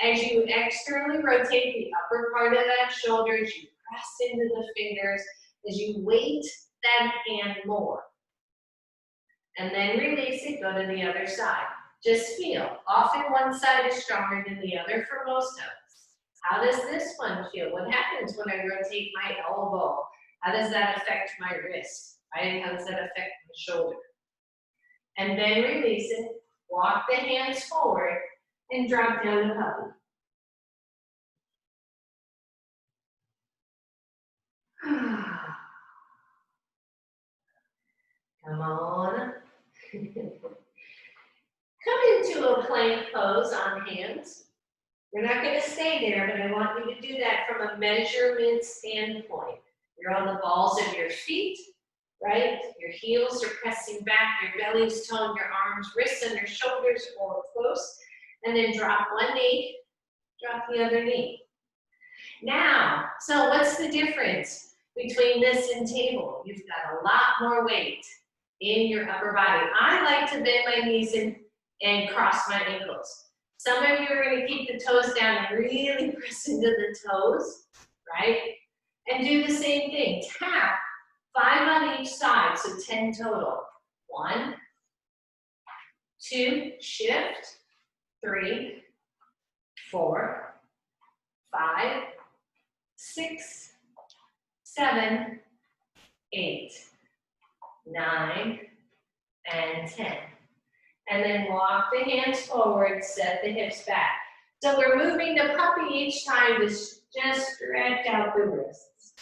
as you externally rotate the upper part of that shoulder, as you press into the fingers, as you weight that hand more. And then release it, go to the other side. Just feel. Often one side is stronger than the other for most of us. How does this one feel? What happens when I rotate my elbow? How does that affect my wrist? Right? How does that affect my shoulder? And then release it. Walk the hands forward and drop down to puppy. Come on. Come into a plank pose on hands. We're not going to stay there, but I want you to do that from a measurement standpoint. You're on the balls of your feet, right? Your heels are pressing back, your belly's toned, your arms, wrists under shoulders or close, and then drop one knee, drop the other knee. Now, so what's the difference between this and table? You've got a lot more weight in your upper body. I like to bend my knees and cross my ankles. Some of you are going to keep the toes down and really press into the toes, right? And do the same thing. Tap 5 on each side, so 10 total. 1, 2, shift, 3, 4, 5, 6, 7, 8, 9, and 10. And then walk the hands forward, set the hips back. So we're moving the puppy each time to just stretch out the wrists.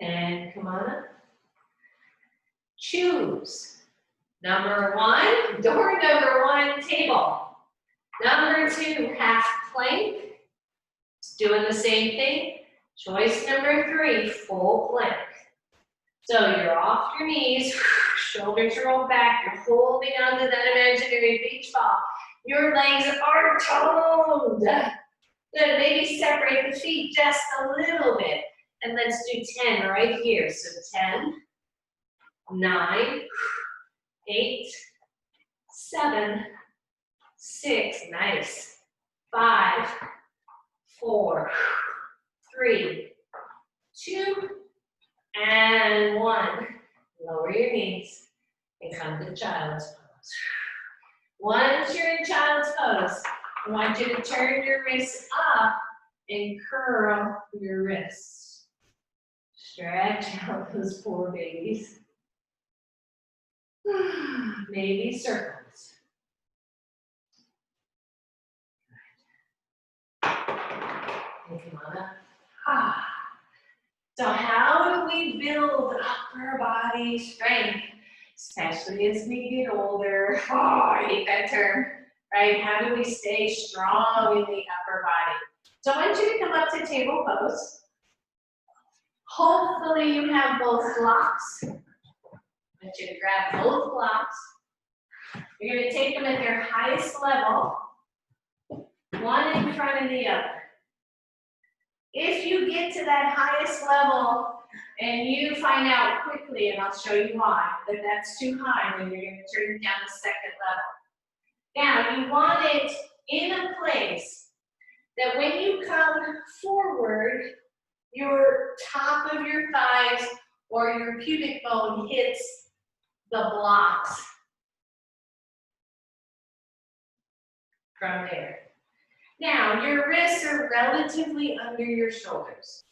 And come on up. Choose. Number 1, door number 1, table. Number 2, half plank. It's doing the same thing. Choice number 3, full plank. So you're off your knees, shoulders rolled back, you're holding onto that imaginary beach ball. Your legs are toned. Good, maybe separate the feet just a little bit. And let's do 10 right here. So 10, 9, 8, 7, 6, nice. 5, 4, 3, 2, and 1. Lower your knees and come to child's pose. Once you're in child's pose, I want you to turn your wrists up and curl your wrists. Stretch out those poor babies. Maybe circles. And come on up. So how do we build upper body strength, especially as we get older? Oh, I hate that term, right? How do we stay strong in the upper body? So I want you to come up to table pose. Hopefully you have both blocks. I want you to grab both blocks. You're going to take them at their highest level, one in front of the other. If you get to that highest level and you find out quickly, and I'll show you why, that that's too high, then you're going to turn it down to second level. Now, you want it in a place that when you come forward, your top of your thighs or your pubic bone hits the blocks from there. Now, your wrists are relatively under your shoulders.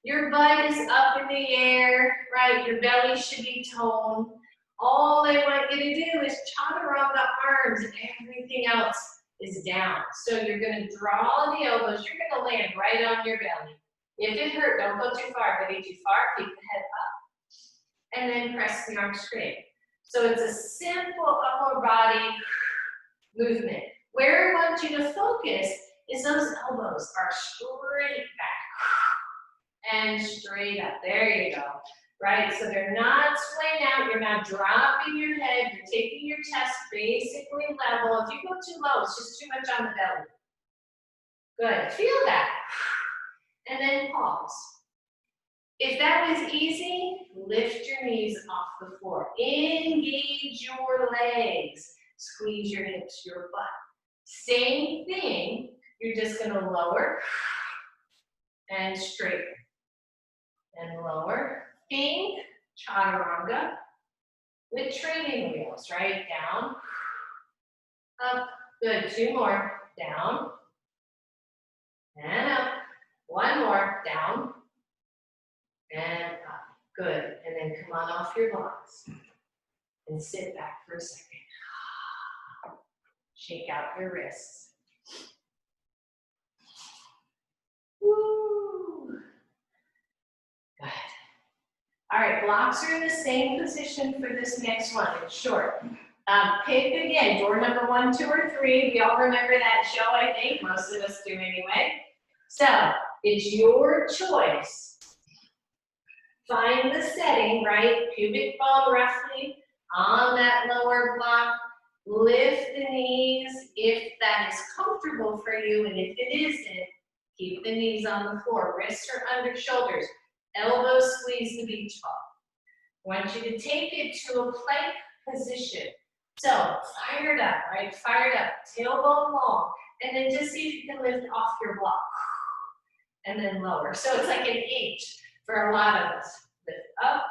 Your butt is up in the air, right? Your belly should be toned. All I want you to do is chaturanga arms, and everything else is down. So you're going to draw the elbows. You're going to land right on your belly. If it hurt, don't go too far. If it too far, keep the head up. And then press the arms straight. So it's a simple upper body movement. Where I want you to focus is those elbows are straight back and straight up. There you go. Right? So they're not swaying out. You're not dropping your head. You're taking your chest basically level. If you go too low, it's just too much on the belly. Good. Feel that. And then pause. If that was easy, lift your knees off the floor. Engage your legs. Squeeze your hips, your butt. Same thing. You're just going to lower and straighten. And lower. Think chaturanga with training wheels, right? Down, up. Good. 2 more. Down and up. 1 more. Down and up. Good. And then come on off your blocks and sit back for a second. Shake out your wrists. Woo. All right, blocks are in the same position for this next one. It's short. Pick again, door number 1, 2, or 3. We all remember that show, I think. Most of us do anyway. So it's your choice. Find the setting, right? Pubic bone roughly on that lower block. Lift the knees if that is comfortable for you, and if it isn't, keep the knees on the floor. Wrists are under shoulders. Elbows squeeze the beach ball. I want you to take it to a plank position. So fire it up, right? Fire it up, tailbone long, and then just see if you can lift off your block. And then lower. So it's like an H for a lot of us. Lift up,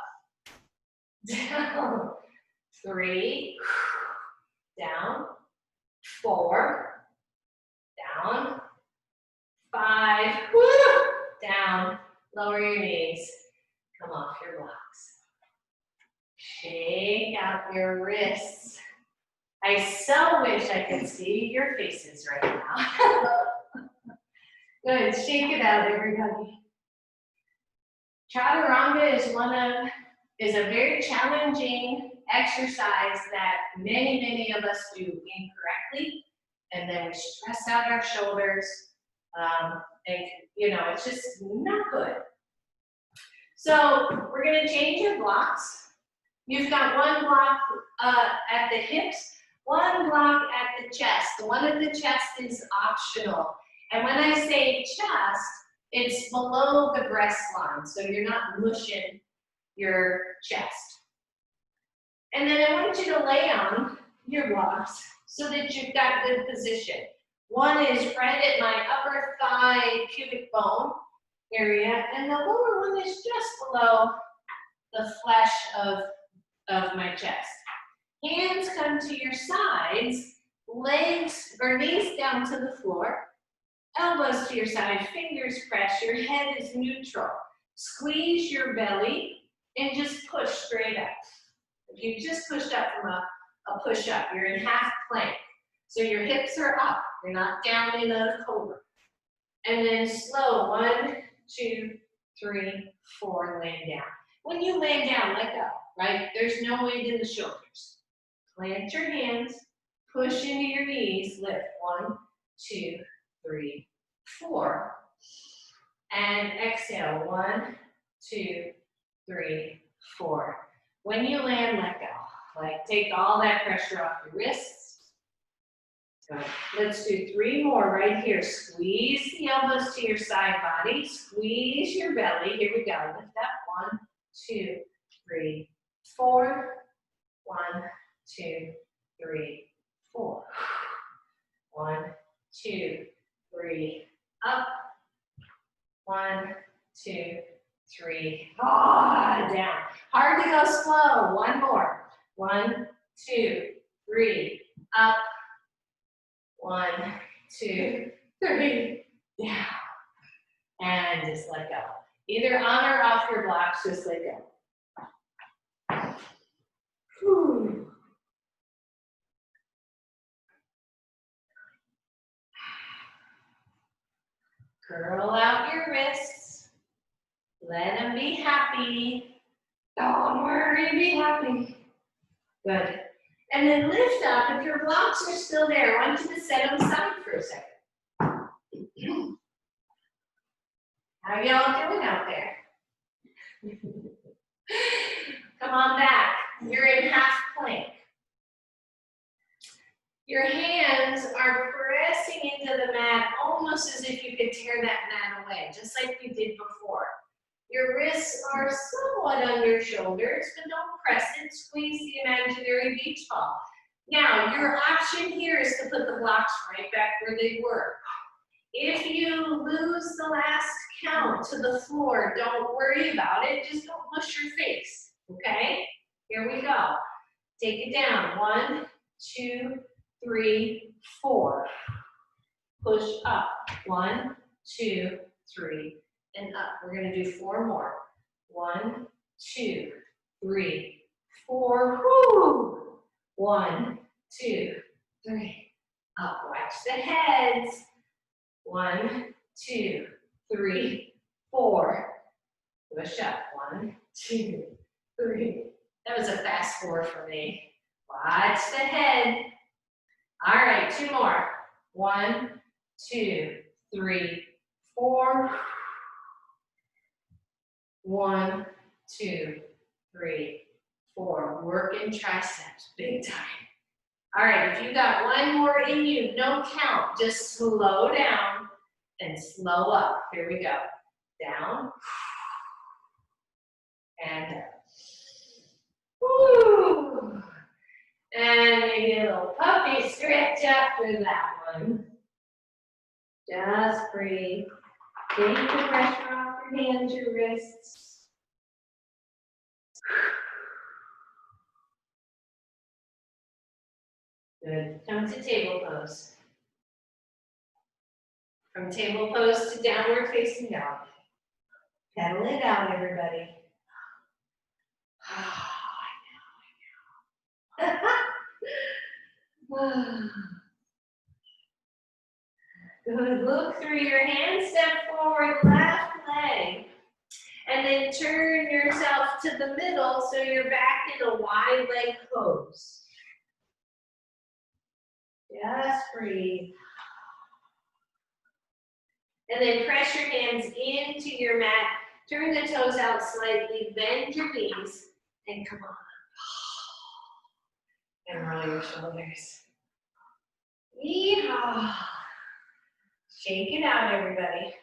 down, 3, down, 4, down, 5, down, lower your knees, come off your blocks. Shake out your wrists. I so wish I could see your faces right now. Good, shake it out, everybody. Chaturanga is a very challenging exercise that many of us do incorrectly, and then we stress out our shoulders, and it's just not good. So we're going to change your blocks. You've got one block at the hips, one block at the chest. The one at the chest is optional. And when I say chest, it's below the breast line, so you're not mushing your chest. And then I want you to lay on your blocks so that you've got good position. One is right at my upper thigh pubic bone area, and the lower one is just below the flesh of my chest. Hands come to your sides, legs or knees down to the floor, elbows to your side, fingers press, your head is neutral. Squeeze your belly and just push straight up. If you just pushed up from a push-up, you're in half plank. So your hips are up, you're not down in a cobra. And then slow, 1, 2, 3, 4, land down. When you land down, let go, right? There's no weight in the shoulders. Plant your hands, push into your knees, lift, 1, 2, 3, 4. And exhale, 1, 2, 3, 4. When you land, let go. Like take all that pressure off your wrists. Good. Let's do 3 more right here. Squeeze the elbows to your side body. Squeeze your belly. Here we go. Lift up. 1, 2, 3, 4. 1, 2, 3, 4. 1, 2, 3. Up. 1, 2, 3. Down. Hard to go slow. 1 more. 1, 2, 3. Up. 1, 2, 3. Down. And just let go. Either on or off your blocks, just let go. Whew. Curl out your wrists. Let them be happy. Don't worry, be happy. Good. And then lift up. If your blocks are still there, I want you to set them aside for a second. How y'all doing out there? Come on back. You're in half plank. Your hands are pressing into the mat almost as if you could tear that mat away, just like you did before. Your wrists are somewhat on your shoulders, but don't press it. Squeeze the imaginary beach ball. Now, your option here is to put the blocks right back where they were. If you lose the last count to the floor, don't worry about it. Just don't push your face, okay? Here we go. Take it down. 1, 2, 3, 4. Push up. 1, 2, 3, and up. We're going to do 4 more. 1, 2, 3, 4. Woo! 1, 2, 3. Up. Watch the heads. 1, 2, 3, 4. Push up. 1, 2, was a fast 4 for me. Watch the head. All right, 2 more. 1, 2, 3, 4. 1, 2, 3, 4. Working triceps, big time. All right, if you got one more in you, no count. Just slow down and slow up. Here we go. Down. And up. Woo. And maybe a little puppy stretch after that one. Just breathe. Take the pressure off your hands, your wrists. Good. Come to table pose. From table pose to downward facing dog. Pedal it out, everybody. Good. Look through your hands, step forward, left leg. And then turn yourself to the middle so you're back in a wide leg pose. Just breathe. And then press your hands into your mat. Turn the toes out slightly, bend your knees, and come on. And roll your shoulders. Yeehaw. Shake it out, everybody.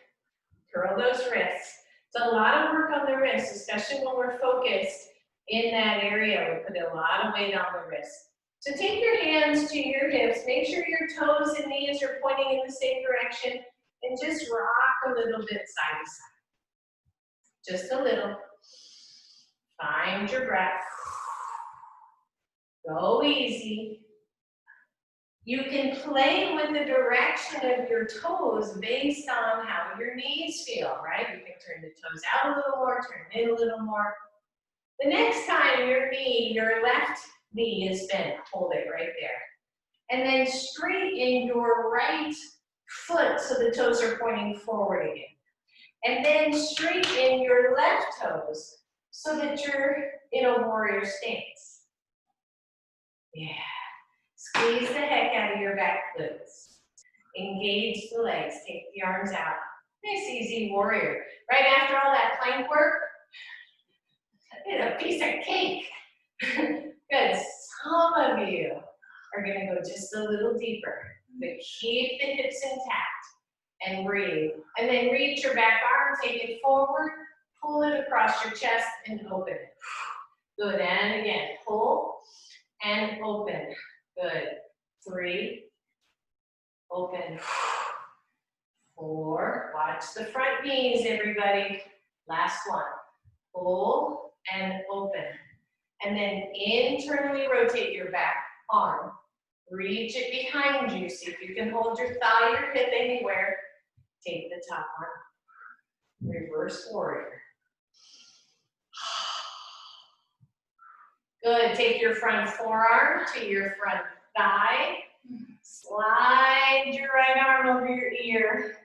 Curl those wrists. It's a lot of work on the wrists, especially when we're focused in that area. We put a lot of weight on the wrists. So take your hands to your hips. Make sure your toes and knees are pointing in the same direction. And just rock a little bit side to side. Just a little. Find your breath. Go easy. You can play with the direction of your toes based on how your knees feel, right? You can turn the toes out a little more, turn in a little more. The next time your left knee is bent, hold it right there. And then straighten your right foot so the toes are pointing forward again. And then straighten your left toes so that you're in a warrior stance. Yeah. Squeeze the heck out of your back glutes. Engage the legs. Take the arms out. Nice, easy warrior. Right after all that plank work, it's a piece of cake. Good. Some of you are going to go just a little deeper, but keep the hips intact and breathe. And then reach your back arm, take it forward, pull it across your chest and open it. Good. And again, pull and open. Good. 3, open. 4, watch the front knees, everybody. Last one. Pull and open. And then internally rotate your back arm. Reach it behind you. See if you can hold your thigh or hip anywhere. Take the top arm. Reverse warrior. Good. Take your front forearm to your front thigh. Slide your right arm over your ear.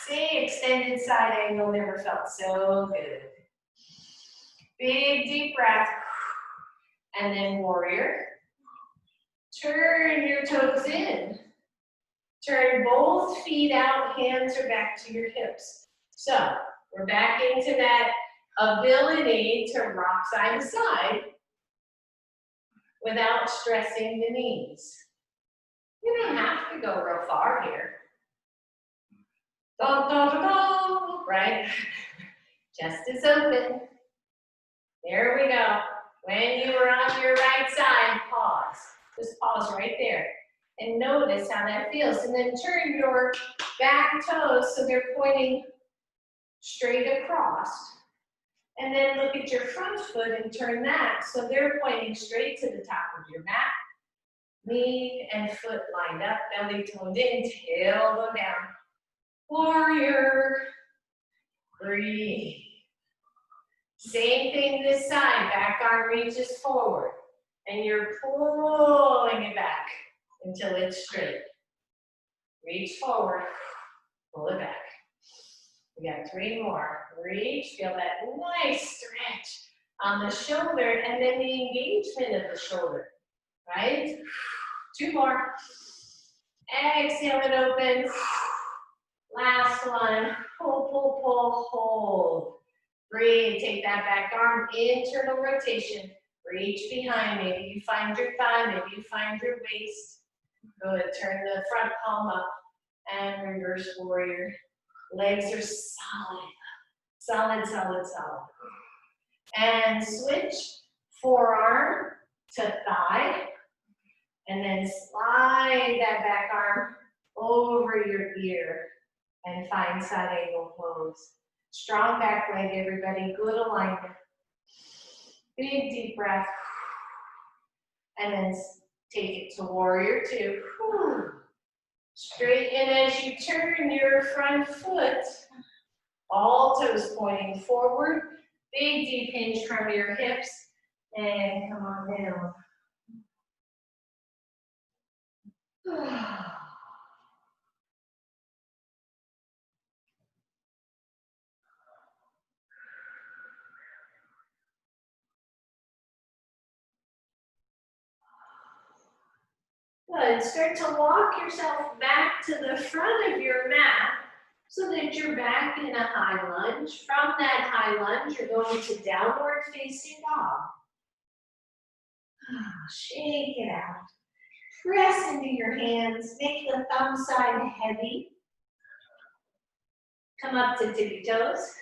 See, extended side angle never felt so good. Big deep breath. And then warrior. Turn your toes in. Turn both feet out, hands are back to your hips. So we're back into that ability to rock side to side without stressing the knees. You don't have to go real far here. Dun, dun, dun, dun, right? Chest is open. There we go. When you are on your right side, pause. Just pause right there. And notice how that feels. And then turn your back toes so they're pointing straight across. And then look at your front foot and turn that so they're pointing straight to the top of your mat. Knee and foot lined up, belly toned in, tail go down. Warrior. Breathe. Same thing this side. Back arm reaches forward. And you're pulling it back until it's straight. Reach forward. Pull it back. We got 3 more. Reach. Feel that nice stretch on the shoulder, and then the engagement of the shoulder, right? 2 more. Exhale, it opens. Last one. Pull, pull, pull, hold. Breathe, take that back arm, internal rotation. Reach behind, maybe you find your thigh, maybe you find your waist. Good, turn the front palm up and reverse warrior. Legs are solid, solid, solid, solid. And switch, forearm to thigh, and then slide that back arm over your ear and find side angle pose. Strong back leg, everybody, good alignment. Big deep breath. And then take it to warrior 2. Straighten as you turn your front foot. All toes pointing forward. Big deep hinge from your hips. And come on down. Good. Start to walk yourself back to the front of your mat so that you're back in a high lunge. From that high lunge, you're going to downward facing dog. Shake it out. Press into your hands. Make the thumb side heavy. Come up to tippy toes.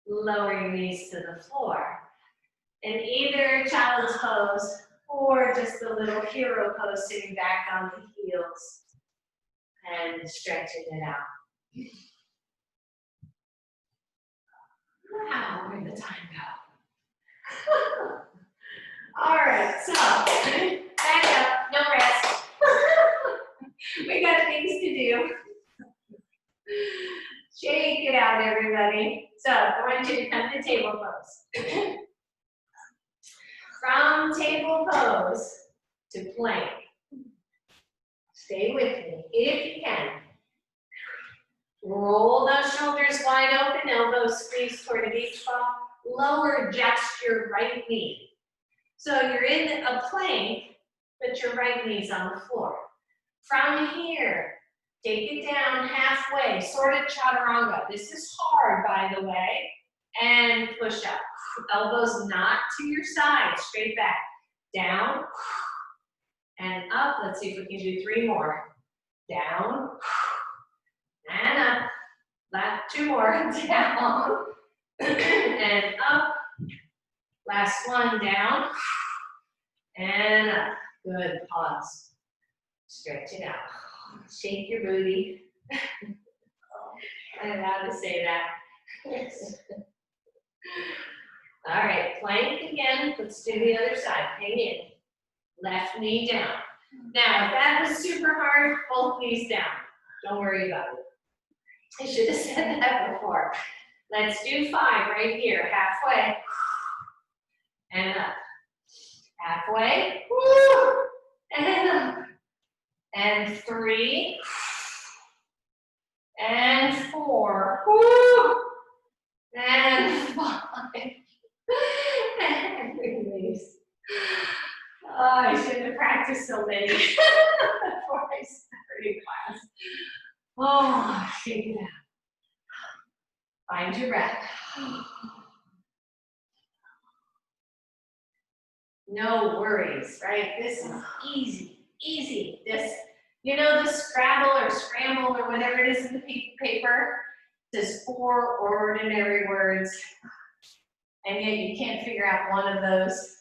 Lower your knees to the floor. And either child's pose or just a little hero pose, sitting back on the heels and stretching it out. Wow, where'd the time go? All right, so back up, no rest. We got things to do. Shake it out, everybody. So I want you to come to table pose. From table pose to plank. Stay with me if you can. Roll those shoulders wide open, elbows squeeze toward a beach ball. Lower just your right knee. So you're in a plank, but your right knee's on the floor. From here, take it down halfway, sort of chaturanga. This is hard, by the way. And push up. Elbows not to your side, straight back. Down and up. Let's see if we can do 3 more. Down and up. Last 2 more. Down and up. Last one. Down and up. Good. Pause. Stretch it out. Shake your booty. I'm allowed to say that. All right, plank again. Let's do the other side. Hang in. Left knee down. Now, if that was super hard, both knees down. Don't worry about it. I should have said that before. Let's do 5 right here. Halfway. And up. Halfway. And up. And 3. And 4. And 5. And release. Oh, I should have practiced so many before I started class. Oh, shake it out. Find your breath. No worries, right? This is easy, easy. This, you know, the Scrabble or Scramble or whatever it is in the paper, says 4 ordinary words, and yet you can't figure out one of those.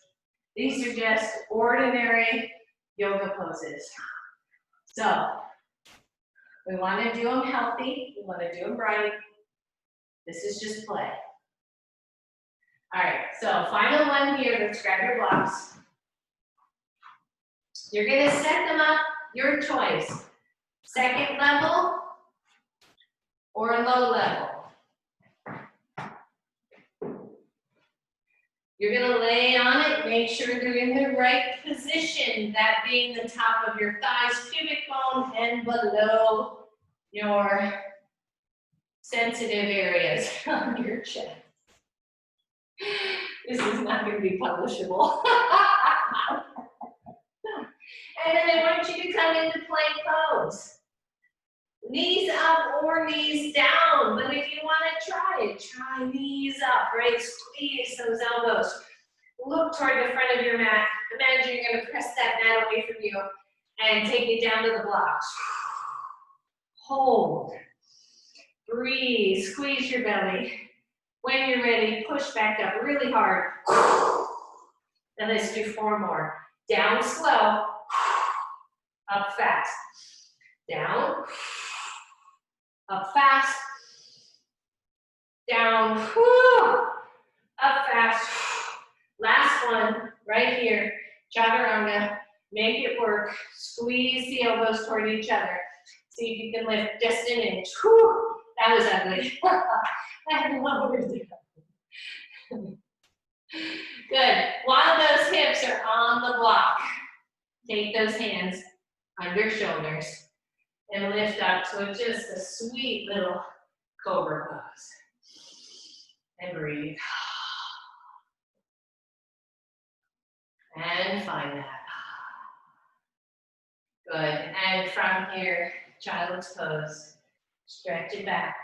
These are just ordinary yoga poses. So, we want to do them healthy. We want to do them right. This is just play. All right, so final one here. Let's grab your blocks. You're going to set them up, your choice. Second level or low level. You're going to lay on it, make sure they're in the right position, that being the top of your thighs, pubic bone, and below your sensitive areas on your chest. This is not going to be publishable. And then I want you to come into plank pose. Knees up or knees down, but if you want to try it, try knees up, right? Squeeze those elbows. Look toward the front of your mat. Imagine you're going to press that mat away from you and take it down to the blocks. Hold. Breathe. Squeeze your belly. When you're ready, push back up really hard. And let's do 4 more. Down slow. Up fast. Down. Up fast. Down. Up fast. Last one, right here. Chaturanga. Make it work. Squeeze the elbows toward each other. See if you can lift just an inch. Whew. That was ugly. I lowered it. Good. While those hips are on the block, take those hands under shoulders and lift up to just a sweet little cobra pose. And breathe. And find that. Good. And from here, child's pose. Stretch it back.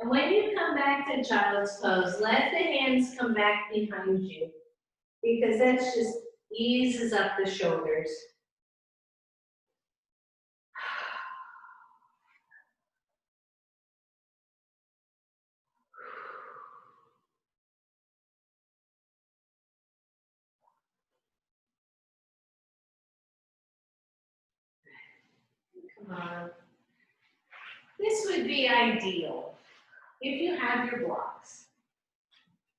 And when you come back to child's pose, let the hands come back behind you, because that just eases up the shoulders. Come on. This would be ideal if you have your blocks.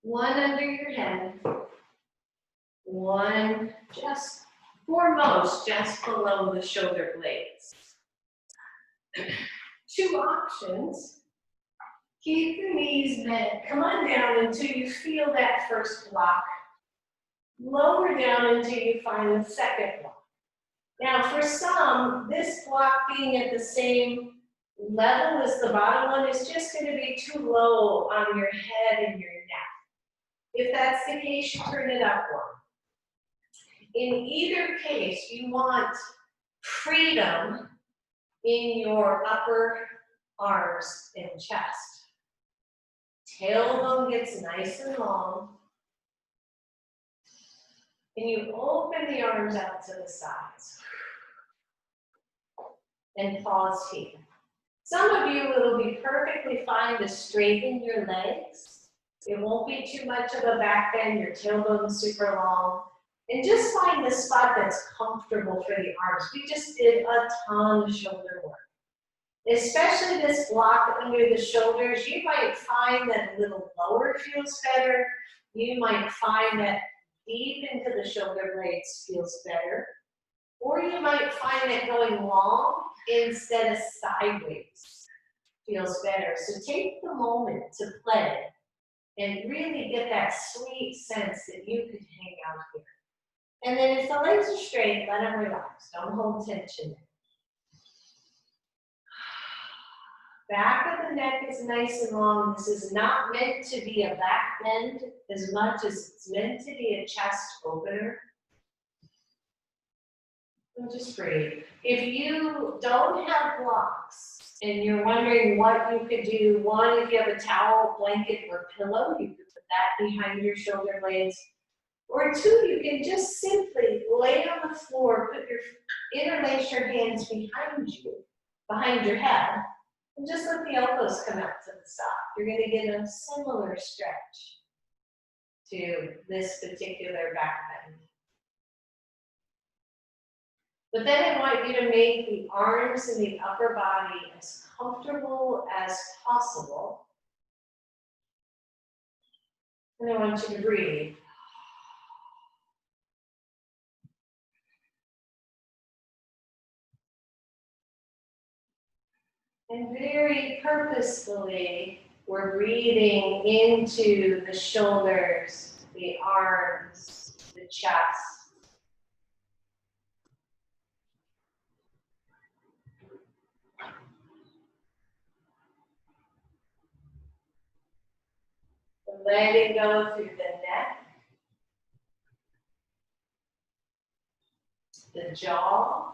One under your head, one just foremost, just below the shoulder blades. 2 options. Keep the knees bent. Come on down until you feel that first block. Lower down until you find the second block. Now, for some, this block being at the same level as the bottom one is just going to be too low on your head and your neck. If that's the case, you turn it up one. In either case, you want freedom in your upper arms and chest. Tailbone gets nice and long. And you open the arms out to the sides. And pause here. Some of you, it'll be perfectly fine to straighten your legs. It won't be too much of a back bend, your tailbone's super long. And just find the spot that's comfortable for the arms. We just did a ton of shoulder work. Especially this block under the shoulders, you might find that a little lower feels better. You might find that deep into the shoulder blades feels better. Or you might find that going long instead of sideways feels better. So take the moment to play and really get that sweet sense that you could hang out here. And then if the legs are straight, let them relax. Don't hold tension. Back of the neck is nice and long. This is not meant to be a back bend as much as it's meant to be a chest opener. And just breathe. If you don't have blocks and you're wondering what you could do, one, if you have a towel, blanket, or pillow, you could put that behind your shoulder blades. Or 2, you can just simply lay on the floor, interlace your hands behind you, behind your head, and just let the elbows come out to the side. You're going to get a similar stretch to this particular back bend. But then I want you to make the arms and the upper body as comfortable as possible. And I want you to breathe. And very purposefully, we're breathing into the shoulders, the arms, the chest. Letting go through the neck the jaw.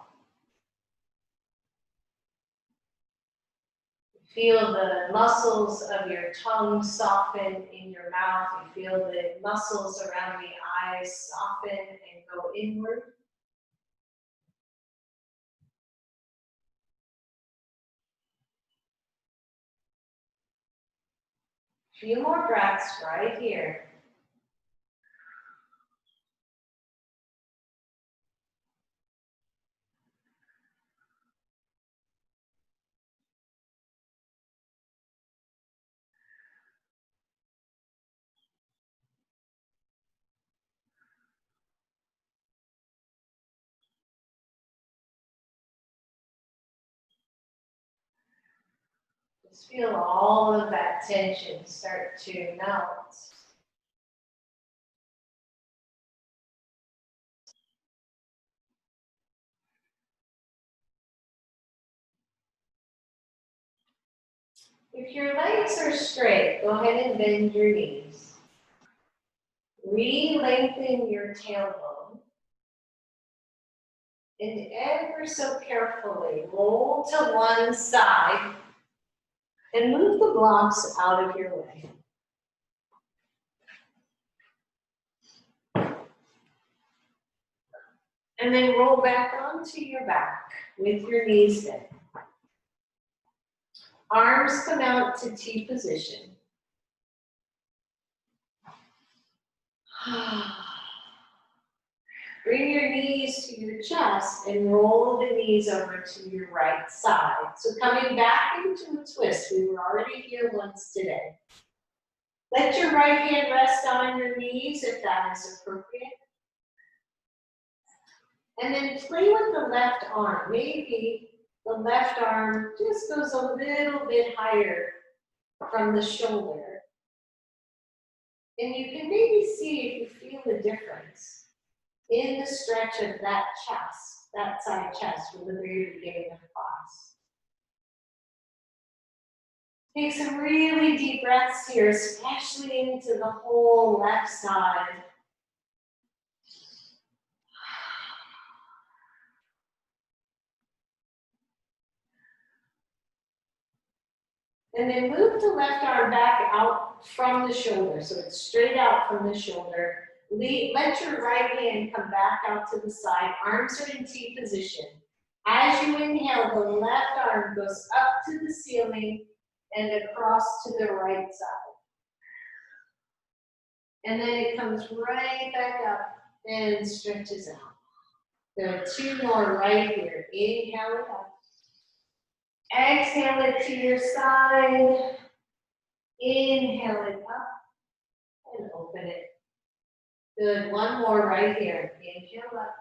Feel the muscles of your tongue soften in your mouth. You feel the muscles around the eyes soften and go inward. A few more breaths right here. Just feel all of that tension start to melt. If your legs are straight, go ahead and bend your knees. Re-lengthen your tailbone. And ever so carefully roll to one side and move the blocks out of your way. And then roll back onto your back with your knees bent. Arms come out to T position. Bring your knees to your chest and roll the knees over to your right side. So coming back into a twist. We were already here once today. Let your right hand rest on your knees if that is appropriate. And then play with the left arm. Maybe the left arm just goes a little bit higher from the shoulder. And you can maybe see if you feel the difference in the stretch of that chest, that side chest from the very beginning of class. Take some really deep breaths here, especially into the whole left side. And then move the left arm back out from the shoulder, so it's straight out from the shoulder. Let your right hand come back out to the side. Arms are in T position. As you inhale, the left arm goes up to the ceiling and across to the right side. And then it comes right back up and stretches out. There are two more right here. Inhale it up. Exhale it to your side. Inhale it up and open it. Good. One more right here. Inhale up.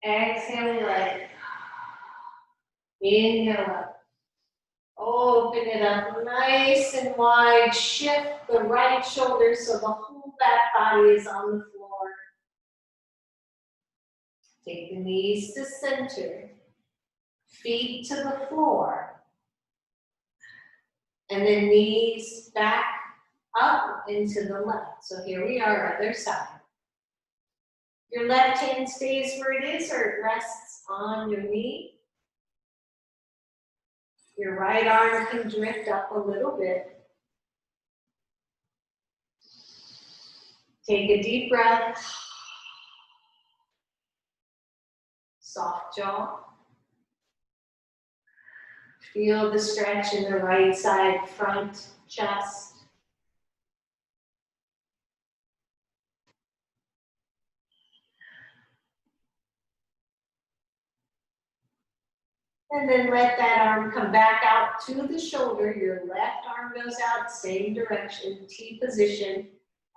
Exhale right. Inhale up. Open it up nice and wide. Shift the right shoulder so the whole back body is on the floor. Take the knees to center. Feet to the floor. And then knees back up and to the left. So here we are, other side. Your left hand stays where it is or it rests on your knee. Your right arm can drift up a little bit. Take a deep breath. Soft jaw. Feel the stretch in the right side front chest. And then let that arm come back out to the shoulder. Your left arm goes out, same direction, T position.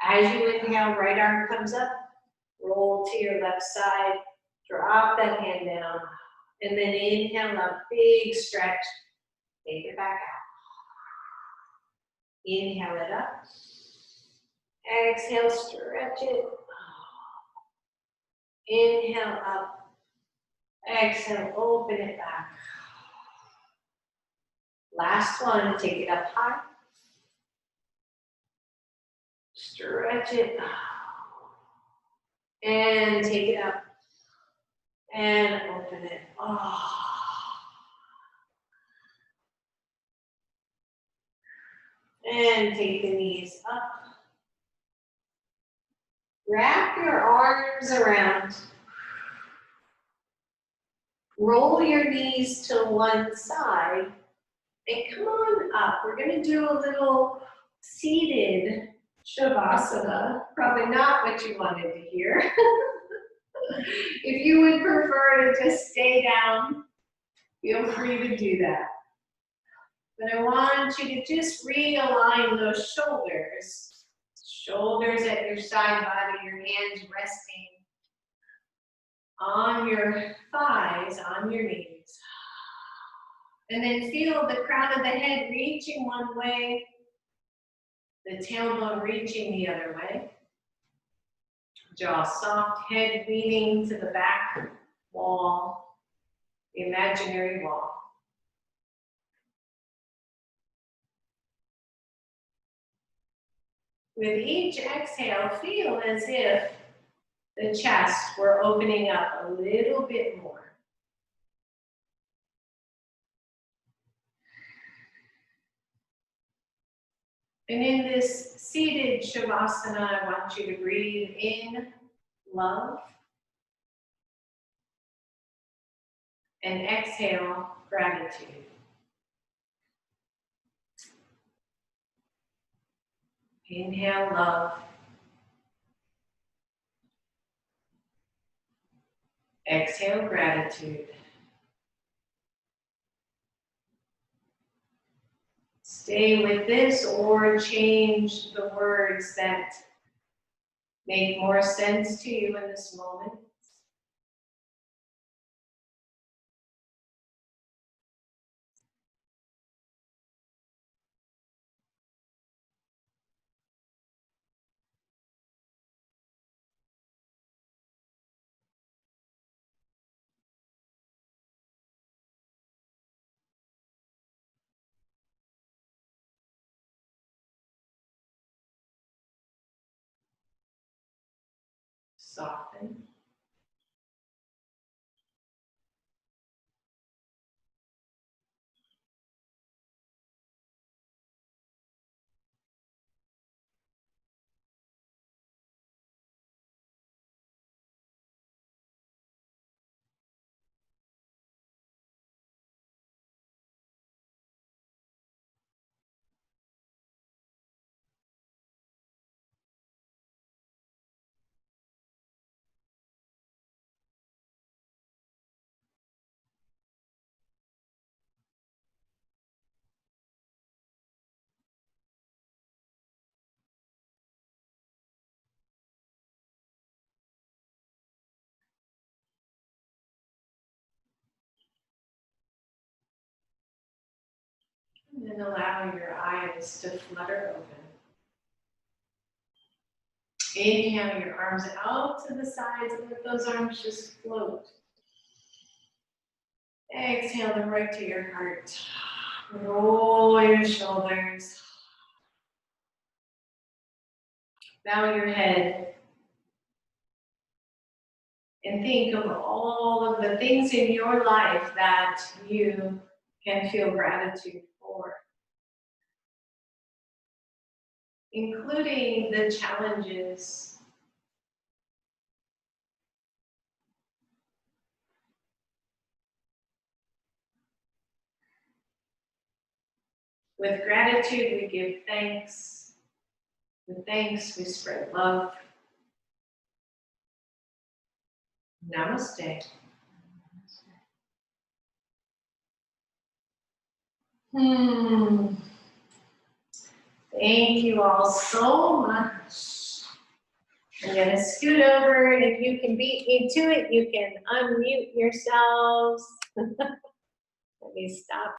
As you inhale, right arm comes up, roll to your left side, drop that hand down, and then inhale up, big stretch, take it back out. Inhale it up, exhale, stretch it. Inhale up, exhale, open it back. Last one, take it up high. Stretch it. And take it up. And open it. Oh. And take the knees up. Wrap your arms around. Roll your knees to one side and come on up. We're going to do a little seated Shavasana. Probably not what you wanted to hear. If you would prefer to just stay down, feel free to do that. But I want you to just realign those shoulders. Shoulders at your side body, your hands resting on your thighs, on your knees. And then feel the crown of the head reaching one way, the tailbone reaching the other way. Jaw soft, head leaning to the back wall, the imaginary wall. With each exhale, feel as if the chest were opening up a little bit more. And in this seated Shavasana, I want you to breathe in love and exhale gratitude. Inhale love. Exhale gratitude. Stay with this or change the words that make more sense to you in this moment. Soften. And then allow your eyes to flutter open. Inhale your arms out to the sides and let those arms just float. Exhale them right to your heart. Roll your shoulders. Bow your head. And think of all of the things in your life that you can feel gratitude for, including the challenges. With gratitude, we give thanks. With thanks, we spread love. Namaste. Thank you all so much. I'm going to scoot over, and if you can beat me to it, you can unmute yourselves. Let me stop